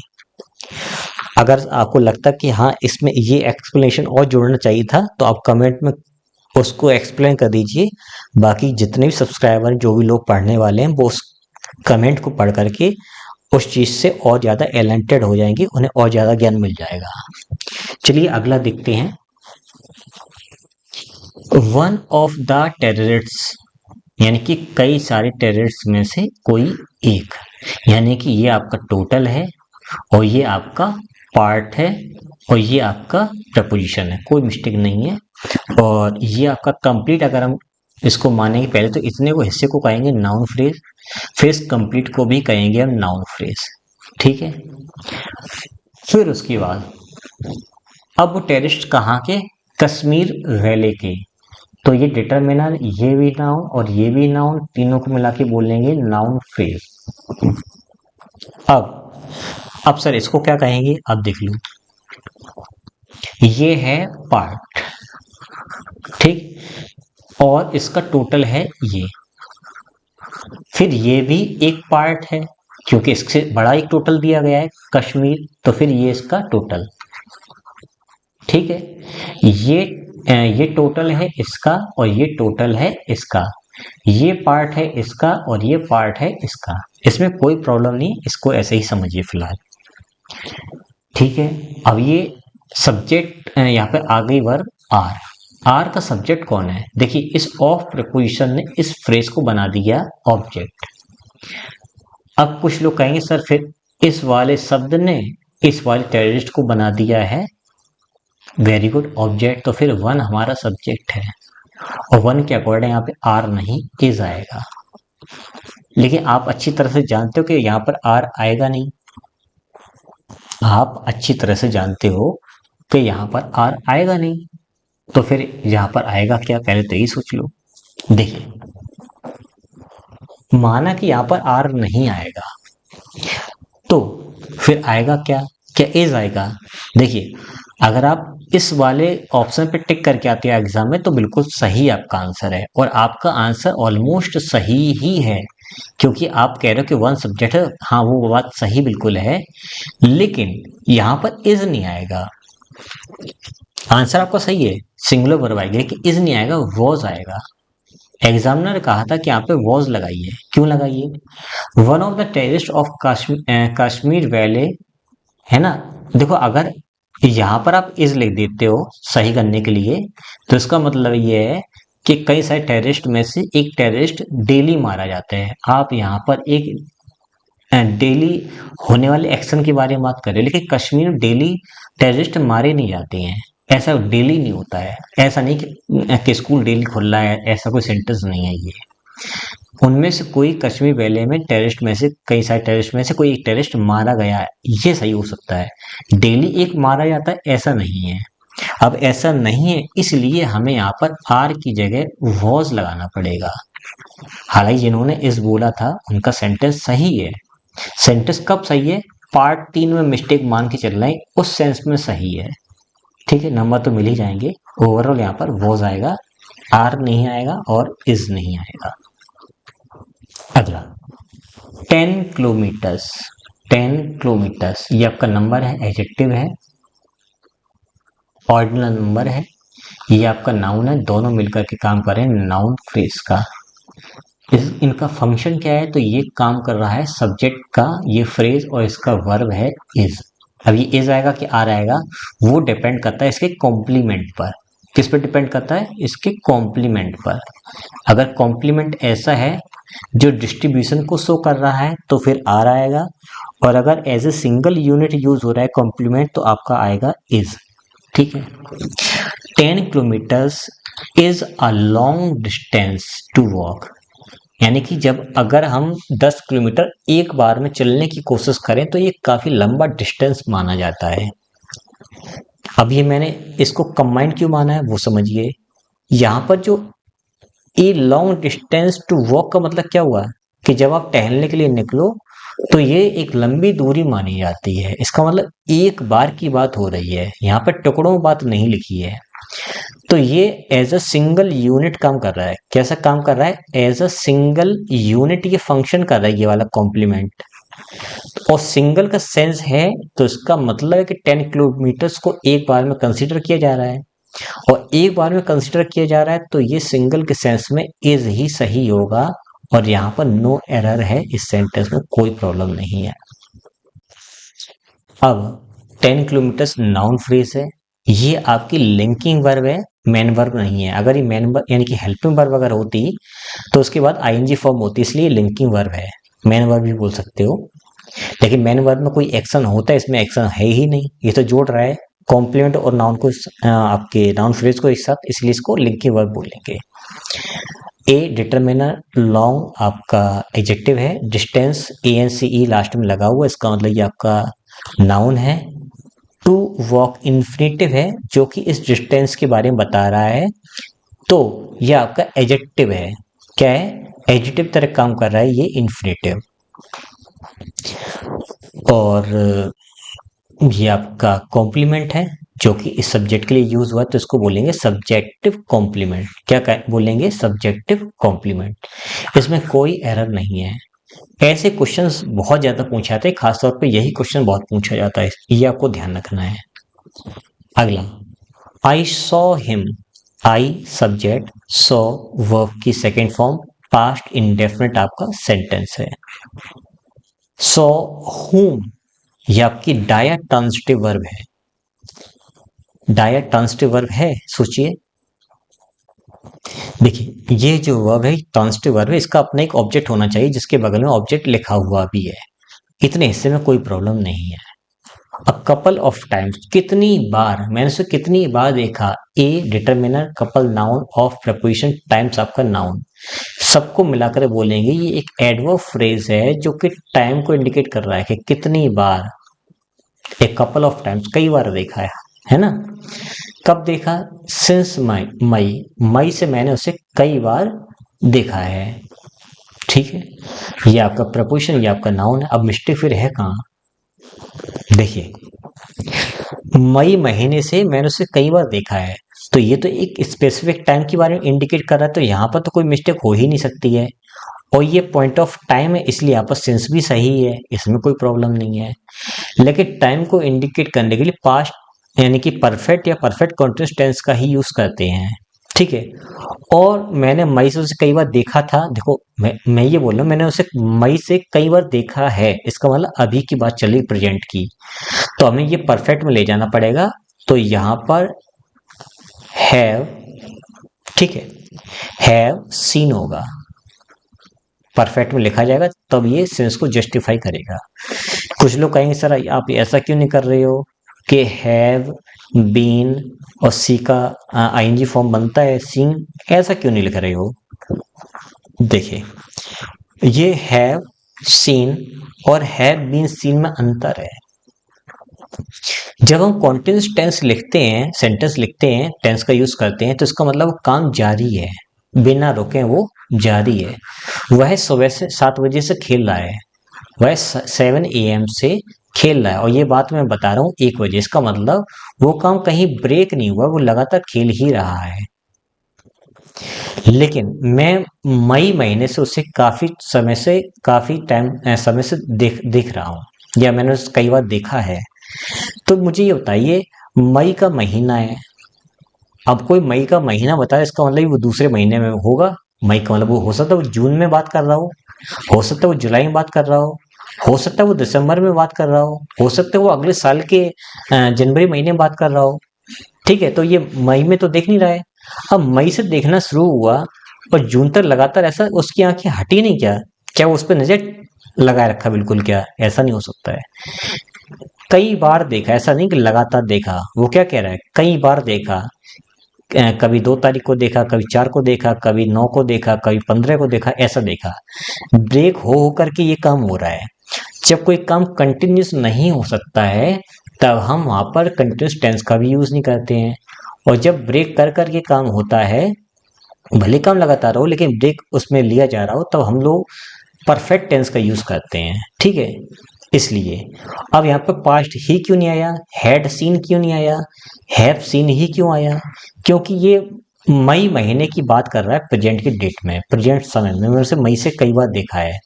अगर आपको लगता कि हाँ इसमें ये एक्सप्लेनेशन और जोड़ना चाहिए था तो आप कमेंट में उसको एक्सप्लेन कर दीजिए। बाकी जितने भी सब्सक्राइबर जो भी लोग पढ़ने वाले हैं वो उस कमेंट को पढ़ करके उस चीज से और ज्यादा एलेंटेड हो जाएंगे, उन्हें और ज्यादा ज्ञान मिल जाएगा। चलिए अगला देखते हैं। वन ऑफ द टेररिस्ट्स, यानी कि कई सारे टेररिस्ट में से कोई एक, यानी कि ये आपका टोटल है, और ये आपका पार्ट है, और ये आपका प्रपोजिशन है, कोई मिस्टेक नहीं है। और ये आपका कंप्लीट, अगर हम इसको मानेंगे पहले तो इतने को हिस्से को कहेंगे नाउन फ्रेज, फिर कंप्लीट को भी कहेंगे हम नाउन फ्रेज। ठीक है, फिर उसके बाद अब वो टेररिस्ट कहाँ के? कश्मीर वैली के। तो ये डिटरमिनर, ये भी नाउन और ये भी नाउन, तीनों को मिला के बोलेंगे नाउन फ्रेज। अब सर इसको क्या कहेंगे? अब देख लो, ये है पार्ट, ठीक, और इसका टोटल है ये। फिर ये भी एक पार्ट है, क्योंकि इससे बड़ा एक टोटल दिया गया है कश्मीर, तो फिर ये इसका टोटल। ठीक है, ये टोटल है इसका, और ये टोटल है इसका, ये पार्ट है इसका, और ये पार्ट है इसका। इसमें कोई प्रॉब्लम नहीं, इसको ऐसे ही समझिए फिलहाल। ठीक है, अब ये सब्जेक्ट यहाँ पे आ गई वर्ब आर। आर का सब्जेक्ट कौन है? देखिए, इस ऑफ प्रपोजिशन ने इस फ्रेज को बना दिया ऑब्जेक्ट। अब कुछ लोग कहेंगे सर फिर इस वाले शब्द ने इस वाले टेररिस्ट को बना दिया है। वेरी गुड, ऑब्जेक्ट, तो फिर वन हमारा सब्जेक्ट है, और वन के अकॉर्डिंग यहाँ पे आर नहीं इज आएगा। लेकिन आप अच्छी तरह से जानते हो कि यहाँ पर आर आएगा नहीं। आप अच्छी तरह से जानते हो कि यहाँ पर आर आएगा नहीं, तो फिर यहाँ पर आएगा क्या? पहले तो यही सोच लो। देखिए, माना कि यहाँ पर आर नहीं आएगा, तो फिर आएगा क्या? क्या इज आएगा? देखिए, अगर आप इस वाले ऑप्शन पे टिक करके आते हैं एग्जाम में तो बिल्कुल सही आपका आंसर है, और आपका आंसर ऑलमोस्ट सही ही है, क्योंकि आप कह रहे हो कि वन सब्जेक्ट है। हाँ, वो बात सही बिल्कुल है, लेकिन यहाँ पर इज नहीं आएगा। आंसर आपका सही है, सिंगुलर वर्ब आएगी, लेकिन इज नहीं आएगा, वॉज आएगा। एग्जामिनर ने कहा था कि यहाँ पे वॉज लगाइए। क्यों लगाइए? One of the terrorist of Kashmir valley, है ना। देखो, अगर यहाँ पर आप इज लिख देते हो सही करने के लिए, तो इसका मतलब ये है कि कई सारे टेररिस्ट में से एक टेररिस्ट डेली मारा जाता है। आप यहाँ पर एक डेली होने वाले एक्शन के बारे में बात कर रहे हो, लेकिन कश्मीर में डेली टेररिस्ट मारे नहीं जाते हैं। ऐसा डेली नहीं होता है। ऐसा नहीं कि स्कूल डेली खुल रहा है, ऐसा कोई सेंटेंस नहीं है ये। उनमें से कोई कश्मीर वैली में टेररिस्ट में से, कई सारे टेररिस्ट में से कोई एक टेररिस्ट मारा गया है, ये सही हो सकता है। डेली एक मारा जाता है, ऐसा नहीं है। अब ऐसा नहीं है, इसलिए हमें यहाँ पर आर की जगह वॉज लगाना पड़ेगा। हालांकि जिन्होंने इस बोला था उनका सेंटेंस सही है। सेंटेंस कब सही है? पार्ट 3 में मिस्टेक मान के चल रहे हैं, उस सेंस में सही है। ठीक है, नंबर तो मिल ही जाएंगे। ओवरऑल यहाँ पर वॉज आएगा, आर नहीं आएगा और इज नहीं आएगा। अगला, 10 किलोमीटर्स। 10 किलोमीटर्स ये आपका नंबर है, एडजेक्टिव है, ऑर्डिनल नंबर है। ये आपका नाउन है, दोनों मिलकर के काम कर रहे हैं नाउन फ्रेज का। इनका फंक्शन क्या है? तो ये काम कर रहा है सब्जेक्ट का, ये फ्रेज, और इसका वर्ब है इज। अब ये इज आएगा कि आर आएगा, वो डिपेंड करता है इसके कॉम्प्लीमेंट पर। किस पे डिपेंड करता है? इसके कॉम्प्लीमेंट पर। अगर कॉम्प्लीमेंट ऐसा है जो डिस्ट्रीब्यूशन को शो कर रहा है तो फिर आर आएगा, और अगर as a single unit use हो रहा है कॉम्प्लीमेंट तो आपका आएगा इज। ठीक है। 10 kilometres is a long distance to walk. यानी कि जब अगर हम 10 किलोमीटर एक बार में चलने की कोशिश करें तो ये काफी लंबा डिस्टेंस माना जाता है। अब ये मैंने इसको कंबाइंड क्यों माना है वो समझिए। यहाँ पर जो a long distance to walk का मतलब क्या हुआ कि जब आप टहलने के लिए निकलो तो ये एक लंबी दूरी मानी जाती है। इसका मतलब एक बार की बात हो रही है, यहाँ पर टुकड़ों में बात नहीं लिखी है। तो ये एज अ सिंगल यूनिट काम कर रहा है। कैसा काम कर रहा है? एज अ सिंगल यूनिट ये फंक्शन कर रहा है, ये वाला कॉम्प्लीमेंट। और सिंगल का सेंस है तो इसका मतलब है कि 10 किलोमीटर्स को एक बार में कंसीडर किया जा रहा है, और एक बार में कंसीडर किया जा रहा है तो ये सिंगल के सेंस में इज ही सही होगा, और यहाँ पर नो एरर है, इस सेंटेंस में कोई प्रॉब्लम नहीं है। अब 10 किलोमीटर्स नाउन फ्रेज है, ये आपकी लिंकिंग वर्ब है, मेन वर्ब नहीं है। अगर ये मेन वर्ब यानी कि हेल्पिंग वर्ब अगर होती तो उसके बाद आईएनजी फॉर्म होती, इसलिए लिंकिंग वर्ब है। मेन वर्ब भी बोल सकते हो, लेकिन मेन वर्ब में कोई एक्शन होता है, इसमें एक्शन है ही नहीं, ये तो जोड़ रहा है कॉम्प्लीमेंट और नाउन को, आपके नाउन फ्रेज को एक साथ, इसलिए इसको लिंकिंग वर्ब बोलेंगे। ए डिटरमिनर लॉन्ग आपका एडजेक्टिव है, distance A N C E last में लगा हुआ, इसका मतलब ये आपका नाउन है। टू वॉक इन्फिनेटिव है जो कि इस डिस्टेंस के बारे में बता रहा है, तो ये आपका एडजेक्टिव है। क्या है? एडजेक्टिव तरह काम कर रहा है ये इन्फिनेटिव। और ये आपका कॉम्प्लीमेंट है जो कि इस सब्जेक्ट के लिए यूज हुआ, तो इसको बोलेंगे सब्जेक्टिव कॉम्प्लीमेंट। क्या बोलेंगे? Subjective complement. इसमें कोई एरर नहीं है। ऐसे क्वेश्चंस बहुत ज्यादा पूछे जाते हैं, खासतौर पे यही क्वेश्चन बहुत पूछा जाता है, ये आपको ध्यान रखना है। अगला, I saw him. I subject, saw verb की सेकेंड फॉर्म, पास्ट इंडेफिनिट आपका सेंटेंस है। सॉ हुम, ये आपकी डायरेक्ट ट्रांजिटिव वर्ब है। डायरेक्ट ट्रांजिटिव वर्ब है, सोचिए। देखिए, ये जो वर्ब है ट्रांजिटिव वर्ब है, इसका अपना एक ऑब्जेक्ट होना चाहिए जिसके बगल में ऑब्जेक्ट लिखा हुआ भी है। इतने हिस्से में कोई प्रॉब्लम नहीं है। अब कपल ऑफ टाइम्स, कितनी बार, मैंने उसे कितनी बार देखा। A determiner, couple noun, of preposition, times आपका नाउन, सबको मिलाकर बोलेंगे ये एक एडवर्ब फ्रेज है जो कि टाइम को इंडिकेट कर रहा है कि कितनी बार। एक कपल ऑफ टाइम्स, कई बार देखा है ना। कब देखा? सिंस मई, मई से मैंने उसे कई बार देखा है। ठीक है, ये आपका प्रपोजिशन, ये आपका नाउन है। अब मिस्टेक फिर है कहाँ? देखिए, मई महीने से मैंने उसे कई बार देखा है, तो ये तो एक स्पेसिफिक टाइम के बारे में इंडिकेट कर रहा है, तो यहाँ पर तो कोई मिस्टेक हो ही नहीं सकती है। और ये पॉइंट ऑफ टाइम है, इसलिए यहाँ पर सेंस भी सही है, इसमें कोई प्रॉब्लम नहीं है। लेकिन टाइम को इंडिकेट करने के लिए पास्ट यानी कि परफेक्ट या परफेक्ट कॉन्टिन्यूअस टेंस का ही यूज करते हैं, ठीक है। और मैंने मई से उसे कई बार देखा था, देखो मैं ये बोल रहा हूँ, मैंने उसे मई से कई बार देखा है, इसका मतलब अभी की बात चली प्रेजेंट की, तो हमें ये परफेक्ट में ले जाना पड़ेगा। तो यहाँ पर हैव, ठीक है, हैव सीन होगा, परफेक्ट में लिखा जाएगा, तब ये सेंस को जस्टिफाई करेगा। कुछ लोग कहेंगे सर आप ऐसा क्यों नहीं कर रहे हो कि हैव बीन और सी का आईएनजी फॉर्म बनता है, सीन, ऐसा क्यों नहीं लिख रहे हो? देखिए, ये हैव सीन और हैव बीन सीन में अंतर है। जब हम कॉन्टिन्यूअस टेंस लिखते हैं, सेंटेंस लिखते हैं, टेंस का यूज करते हैं, तो इसका मतलब काम जारी है, बिना रुके वो जारी है। वह सुबह से 7 बजे से खेल रहा है, वह 7 AM से खेल रहा है, और ये बात मैं बता रहा हूँ 1 बजे, इसका मतलब वो काम कहीं ब्रेक नहीं हुआ, वो लगातार खेल ही रहा है। लेकिन मैं मई महीने से उसे काफी टाइम समय से देख रहा हूँ, या मैंने उसे कई बार देखा है। तो मुझे ये बताइए, मई का महीना है, अब कोई मई का महीना बताए, इसका मतलब वो दूसरे महीने में होगा। मई का मतलब वो हो सकता है वो जून में बात कर रहा हो सकता है वो जुलाई में बात कर रहा हो सकता है वो दिसंबर में बात कर रहा हो सकता है वो अगले साल के जनवरी महीने में बात कर रहा हो। ठीक है, तो ये मई में तो देख नहीं रहा है। अब मई से देखना शुरू हुआ और जून तक लगातार ऐसा, उसकी आंखें हटी नहीं क्या? क्या वो उस पर नजर लगाए रखा बिल्कुल? क्या ऐसा नहीं हो सकता है? कई बार देखा, ऐसा नहीं कि लगातार देखा। वो क्या कह रहा है, कई बार देखा, कभी 2 तारीख को देखा, कभी 4 को देखा, कभी 9 को देखा, कभी 15 को देखा, ऐसा देखा। ब्रेक हो करके ये काम हो रहा है। जब कोई काम कंटिन्यूस नहीं हो सकता है, तब हम वहां पर कंटिन्यूस टेंस का भी यूज नहीं करते हैं। और जब ब्रेक कर करके काम होता है, भले काम लगातार हो लेकिन ब्रेक उसमें लिया जा रहा हो, तब हम लोग परफेक्ट टेंस का यूज करते हैं, ठीक है। इसलिए अब यहाँ पर पास्ट ही क्यों नहीं आया, हैड सीन क्यों नहीं आया, हैव सीन ही क्यों आया? क्योंकि ये मई महीने की बात कर रहा है, प्रेजेंट के डेट में, प्रेजेंट समय में। मैंने उसे मई से कई बार देखा है,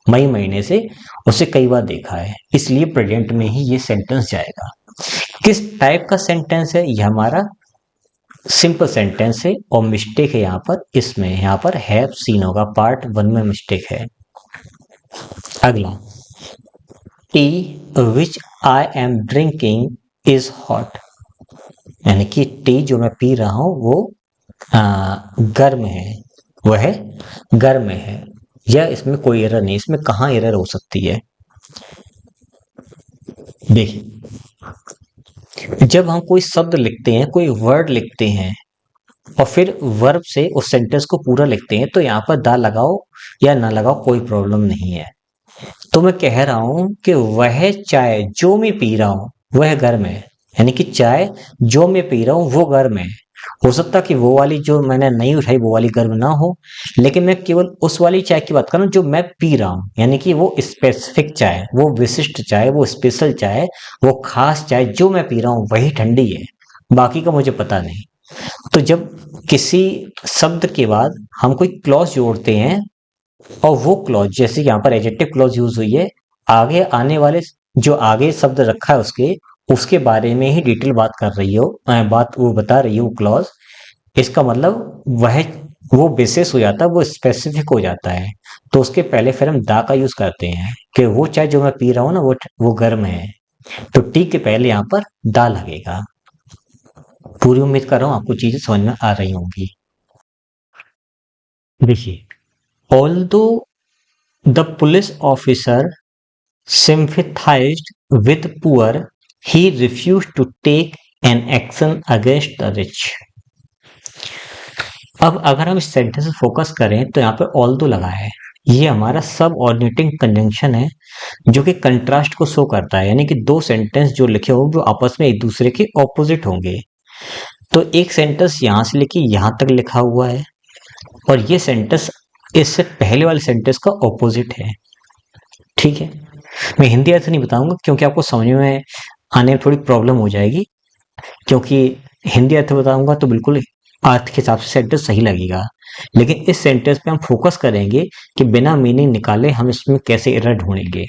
मई महीने से उसे कई बार देखा है, इसलिए प्रेजेंट में ही ये सेंटेंस जाएगा। किस टाइप का सेंटेंस है ये? हमारा सिंपल सेंटेंस है, और मिस्टेक है यहाँ पर, इसमें यहाँ पर हैव सीन होगा, पार्ट 1 में मिस्टेक है। अगला, T which I am drinking is hot, यानी कि टी जो मैं पी रहा हूं वो गर्म है, वह गर्म है। या इसमें कोई एरर नहीं, इसमें कहाँ एरर हो सकती है? देखिए, जब हम कोई शब्द लिखते हैं, कोई वर्ड लिखते हैं, और फिर वर्ब से उस सेंटेंस को पूरा लिखते हैं, तो यहाँ पर दा लगाओ या ना लगाओ कोई प्रॉब्लम नहीं है। तो मैं कह रहा हूं कि वह चाय जो मैं पी रहा हूं वह गर्म है, यानी कि चाय जो मैं पी रहा हूं वो गर्म है। हो सकता कि वो वाली जो मैंने नहीं उठाई वो वाली गर्म ना हो, लेकिन मैं केवल उस वाली चाय की बात कर रहा हूं जो मैं पी रहा हूं, यानी कि वो स्पेसिफिक चाय, वो विशिष्ट चाय, वो स्पेशल चाय, वो खास चाय जो मैं पी रहा हूं वही ठंडी है, बाकी का मुझे पता नहीं। तो जब किसी शब्द के बाद हम कोई क्लॉज जोड़ते हैं, और वो क्लॉज, जैसे यहाँ पर एडजेक्टिव क्लॉज यूज हुई है, आगे आने वाले जो आगे शब्द रखा है उसके बारे में ही डिटेल बात कर रही हो, बात वो बता रही हो क्लॉज, इसका मतलब वो बेसिस हो जाता है, वो स्पेसिफिक हो जाता है। तो उसके पहले फिर हम दा का यूज करते हैं कि वो चाय जो मैं पी रहा हूँ ना वो गर्म है, तो टी के पहले यहाँ पर दा लगेगा। पूरी उम्मीद कर रहा हूँ आपको चीजें समझ में आ रही होंगी। देखिए, although the police officer sympathized with poor, he refused to take an action against the rich. अब अगर हम इस सेंटेंस पे फोकस करें तो यहाँ पे ऑल्दो लगा है, ये हमारा सब ऑर्डिनेटिंग कंजंक्शन है जो कि कंट्रास्ट को शो करता है, यानी कि 2 सेंटेंस जो लिखे होंगे वो आपस में एक दूसरे के ऑपोजिट होंगे। तो एक सेंटेंस यहां से लेके यहां तक लिखा हुआ है, और ये सेंटेंस इससे पहले वाले सेंटेंस का ऑपोजिट है। ठीक है, मैं हिंदी अर्थ नहीं बताऊंगा क्योंकि आपको समझ में आने में थोड़ी प्रॉब्लम हो जाएगी, क्योंकि हिंदी अर्थ बताऊंगा तो बिल्कुल अर्थ के हिसाब से सेंटेंस सही लगेगा। लेकिन इस सेंटेंस पे हम फोकस करेंगे कि बिना मीनिंग निकाले हम इसमें कैसे एरर ढूंढेंगे।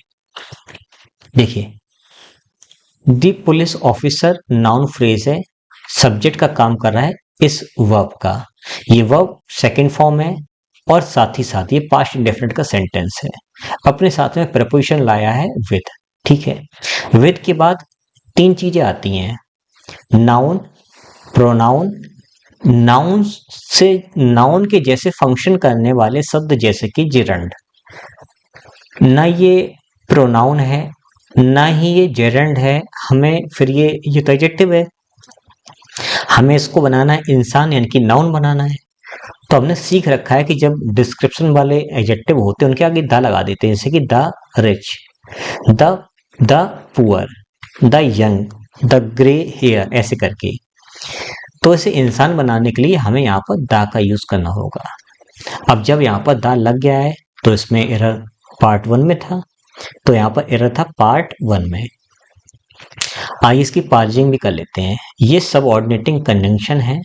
देखिए, दी पुलिस ऑफिसर नाउन फ्रेज है, सब्जेक्ट का काम कर रहा है इस वर्ब का। ये वर्ब सेकंड फॉर्म है और साथ ही साथ ये पास्ट इंडेफिनिट का सेंटेंस है। अपने साथ में प्रपोजिशन लाया है विद। ठीक है, विद के बाद तीन चीजें आती हैं, नाउन, प्रोनाउन। नाउन से नाउन के जैसे फंक्शन करने वाले शब्द जैसे कि जिरंड, ना ये प्रोनाउन है ना ही ये जेरेंड है, हमें फिर ये तो एडजेक्टिव है, हमें इसको बनाना है इंसान यानी कि नाउन बनाना है। तो हमने सीख रखा है कि जब डिस्क्रिप्शन वाले एडजेक्टिव होते हैं उनके आगे द लगा देते हैं, जैसे कि the rich, the the poor, the young, the grey hair, ऐसे करके। तो इसे इंसान बनाने के लिए हमें यहाँ पर द का यूज करना होगा। अब जब यहाँ पर द लग गया है तो इसमें एरर पार्ट 1 में था, तो यहाँ पर एरर था पार्ट 1 में। आइए इसकी पार्जिंग भी कर लेते हैं। ये सबऑर्डिनेटिंग कंजंक्शन है,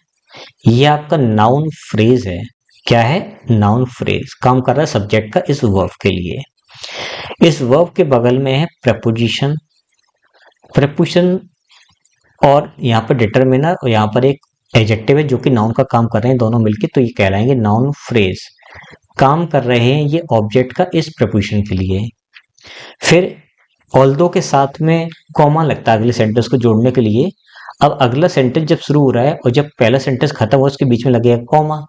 ये आपका नाउन फ्रेज है। क्या है? नाउन फ्रेज, काम कर रहा है सब्जेक्ट का इस वर्ब के लिए। इस वर्ब के बगल में है प्रपोजिशन, प्रपोजिशन और यहाँ पर डिटरमिनर और यहाँ पर एक एडजेक्टिव है जो कि नाउन का काम कर रहे हैं दोनों मिलके, तो ये कहलाएंगे नाउन फ्रेज। काम कर रहे हैं ये ऑब्जेक्ट का इस प्रपोजिशन के लिए। फिर ऑल्दो के साथ में कॉमा लगता है अगले सेंटेंस को जोड़ने के लिए। अब अगला सेंटेंस जब शुरू हो रहा है और जब पहला सेंटेंस खत्म हो उसके बीच में लगेगा कॉमा,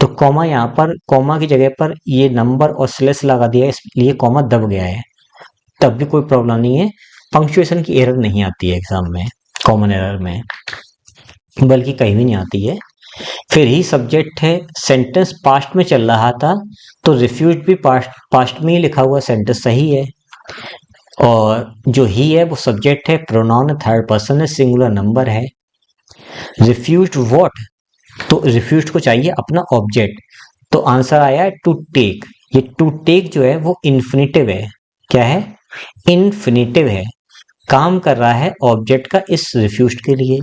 तो कॉमा यहाँ पर कॉमा की जगह पर ये नंबर और स्लेस लगा दिया है, इसलिए कॉमा दब गया है। तब भी कोई प्रॉब्लम नहीं है, पंक्चुएशन की एरर नहीं आती है एग्जाम में, कॉमन एरर में, बल्कि कहीं भी नहीं आती है। फिर ही सब्जेक्ट है, सेंटेंस पास्ट में चल रहा था तो रिफ्यूज्ड भी पास्ट में ही लिखा हुआ सेंटेंस सही है। और जो ही है वो सब्जेक्ट है, प्रोनाउन है, थर्ड पर्सन है, सिंगुलर नंबर है। रिफ्यूज्ड व्हाट, तो रिफ्यूज्ड को चाहिए अपना ऑब्जेक्ट, तो आंसर आया टू टेक। ये टू टेक जो है वो इन्फिनिटिव है। क्या है? इन्फिनिटिव है, काम कर रहा है ऑब्जेक्ट का इस रिफ्यूज्ड के लिए।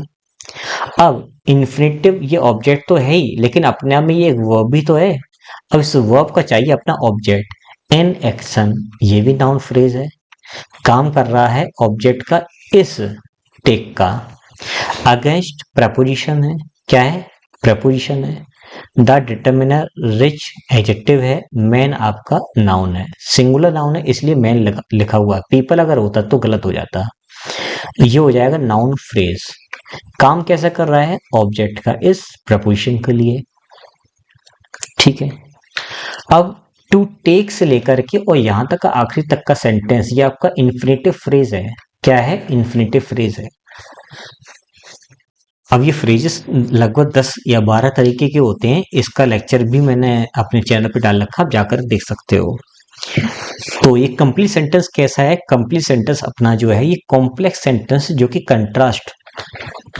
अब इन्फिनिटिव ये ऑब्जेक्ट तो है ही, लेकिन अपने आप में ये एक वर्ब भी तो है। अब इस वर्ब का चाहिए अपना ऑब्जेक्ट। एन एक्शन, ये भी नाउन फ्रेज है, काम कर रहा है ऑब्जेक्ट का इस टेक का। अगेंस्ट प्रपोजिशन है, क्या है? प्रपोजिशन है। द डिटर्मिनर रिच एडजेक्टिव है, मैन आपका नाउन है, सिंगुलर नाउन है इसलिए मैन लिखा हुआ है, पीपल अगर होता तो गलत हो जाता। ये हो जाएगा नाउन फ्रेज। काम कैसा कर रहा है ऑब्जेक्ट का इस प्रपोजिशन के लिए। ठीक है, अब टू टेक से लेकर के और यहां तक का आखिरी तक का सेंटेंस ये आपका इन्फिनिटिव फ्रेज है। क्या है? इन्फिनिटिव फ्रेज है। अब ये फ्रेजेस लगभग 10 या 12 तरीके के होते हैं, इसका लेक्चर भी मैंने अपने चैनल पे डाल रखा, आप जाकर देख सकते हो। तो ये कंप्लीट सेंटेंस कैसा है? कंप्लीट सेंटेंस अपना जो है ये कॉम्प्लेक्स सेंटेंस जो कि कंट्रास्ट,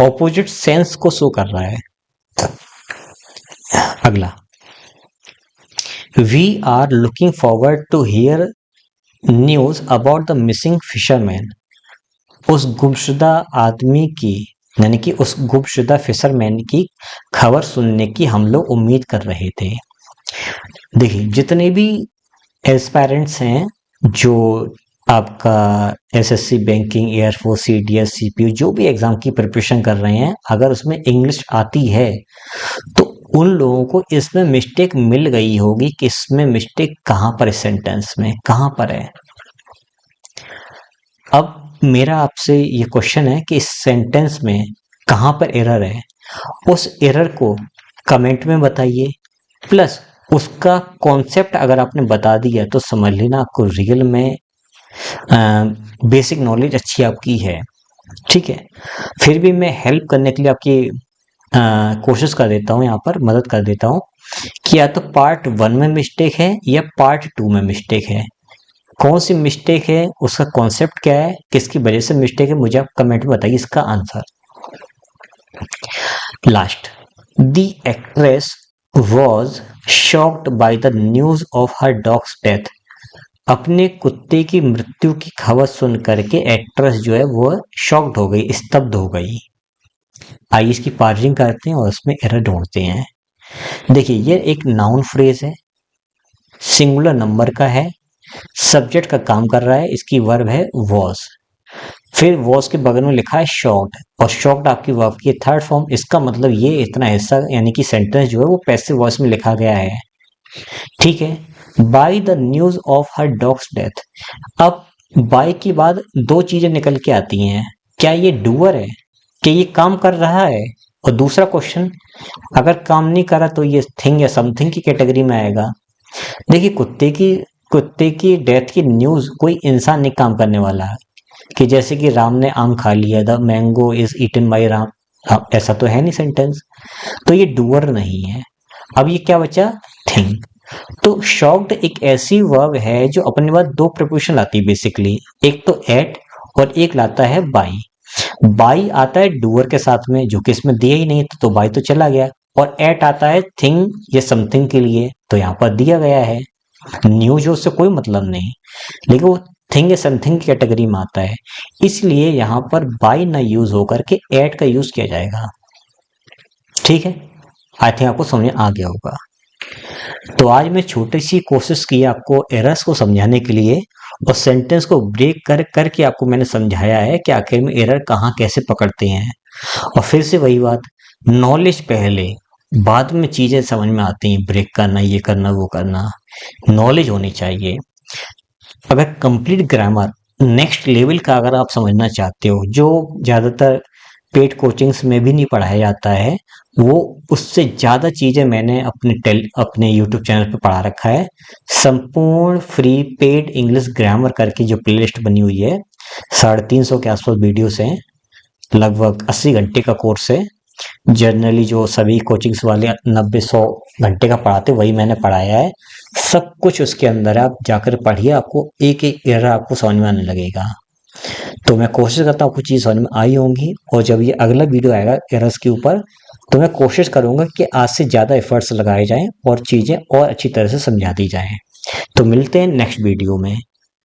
ऑपोजिट सेंस को शो कर रहा है। अगला, we are looking forward to hear news about the missing fisherman. उस गुमशुदा आदमी की, यानी कि उस गुमशुदा फिशरमैन की खबर सुनने की हम लोग उम्मीद कर रहे थे। देखिए, जितने भी एस्पायरेंट्स हैं जो आपका SSC, banking, air force, CDS, CPU जो भी एग्जाम की प्रिपरेशन कर रहे हैं, अगर उसमें इंग्लिश आती है तो उन लोगों को इसमें मिस्टेक मिल गई होगी कि इसमें मिस्टेक कहां पर है, सेंटेंस में कहां पर है। अब मेरा आपसे ये क्वेश्चन है कि इस सेंटेंस में कहां पर एरर है, उस एरर को कमेंट में बताइए, प्लस उसका कॉन्सेप्ट अगर आपने बता दिया तो समझ लेना आपको रियल में बेसिक नॉलेज अच्छी आपकी है। ठीक है, फिर भी मैं हेल्प करने के लिए आपकी कोशिश कर देता हूँ, यहाँ पर मदद कर देता हूँ कि या तो पार्ट 1 में मिस्टेक है या पार्ट 2 में मिस्टेक है। कौन सी मिस्टेक है, उसका कॉन्सेप्ट क्या है, किसकी वजह से मिस्टेक है, मुझे आप कमेंट में बताइए इसका answer. Last, the actress was shocked by the news of her dogs death. अपने कुत्ते की मृत्यु की खबर सुन करके एक्ट्रेस जो है वो शॉक्ड हो गई, स्तब्ध हो गई। आइए इसकी पार्सिंग करते हैं और उसमें एरर ढूंढते हैं। देखिए ये एक नाउन फ्रेज है, सिंगुलर नंबर का है, सब्जेक्ट का काम कर रहा है, इसकी वर्ब है वॉज। फिर वॉज के बगल में लिखा है शॉक्ड, और शॉक्ड आपकी वर्ब की थर्ड फॉर्म। इसका मतलब ये इतना हिस्सा यानी कि सेंटेंस जो है वो पैसिव वॉइस में लिखा गया है। ठीक है। By the news of her dogs death. अब बाय के बाद दो चीजें निकल के आती हैं। क्या ये डूअर है, कि ये काम कर रहा है? और दूसरा क्वेश्चन, अगर काम नहीं करा तो ये थिंग या समथिंग की कैटेगरी में आएगा। देखिए कुत्ते की डेथ की न्यूज कोई इंसान नहीं काम करने वाला है, कि जैसे कि राम ने आम खा लिया, the mango is eaten by Ram. हाँ, ऐसा तो है नहीं सेंटेंस, तो ये डूअर नहीं है। अब ये क्या बचा? थिंग। तो शॉक्ड एक ऐसी वर्ब है जो अपने बाद दो प्रपोजिशन लाती है बेसिकली, एक तो एट और एक लाता है बाई। बाई आता है डूअर के साथ में, जो कि इसमें दिया ही नहीं, तो बाई तो चला गया। और एट आता है थिंग या समथिंग के लिए, तो यहाँ पर दिया गया है। न्यूज उससे कोई मतलब नहीं, लेकिन वो थिंग या समथिंग की कैटेगरी में आता है, इसलिए यहाँ पर बाई ना यूज होकर के एट का यूज किया जाएगा। ठीक है, आई थिंक आपको समझ आ गया होगा। तो आज मैं छोटी सी कोशिश की आपको एरर्स को समझाने के लिए, और सेंटेंस को ब्रेक कर करके आपको मैंने समझाया है कि आखिर में एरर कहाँ कैसे पकड़ते हैं। और फिर से वही बात, नॉलेज पहले, बाद में चीजें समझ में आती हैं, ब्रेक करना, ये करना, वो करना। नॉलेज होनी चाहिए। अगर कंप्लीट ग्रामर नेक्स्ट लेवल का अगर आप समझना चाहते हो, जो ज़्यादातर पेड कोचिंग्स में भी नहीं पढ़ाया जाता है, वो उससे ज़्यादा चीज़ें मैंने अपने यूट्यूब चैनल पे पढ़ा रखा है। संपूर्ण फ्री पेड इंग्लिश ग्रामर करके जो प्लेलिस्ट बनी हुई है, 350 के आसपास वीडियोस हैं, लगभग 80 घंटे का कोर्स है। जनरली जो सभी कोचिंग्स वाले 90-100 घंटे का पढ़ाते वही मैंने पढ़ाया है। सब कुछ उसके अंदर है, आप जाकर पढ़िए, आपको एक एक एरर आपको समझ में आने लगेगा। तो मैं कोशिश करता हूँ आपको चीज़ समझ में आई होंगी, और जब ये अगला वीडियो आएगा एरर्स के ऊपर, तो मैं कोशिश करूंगा कि आज से ज़्यादा एफर्ट्स लगाए जाएं और चीज़ें और अच्छी तरह से समझा दी जाएं। तो मिलते हैं नेक्स्ट वीडियो में।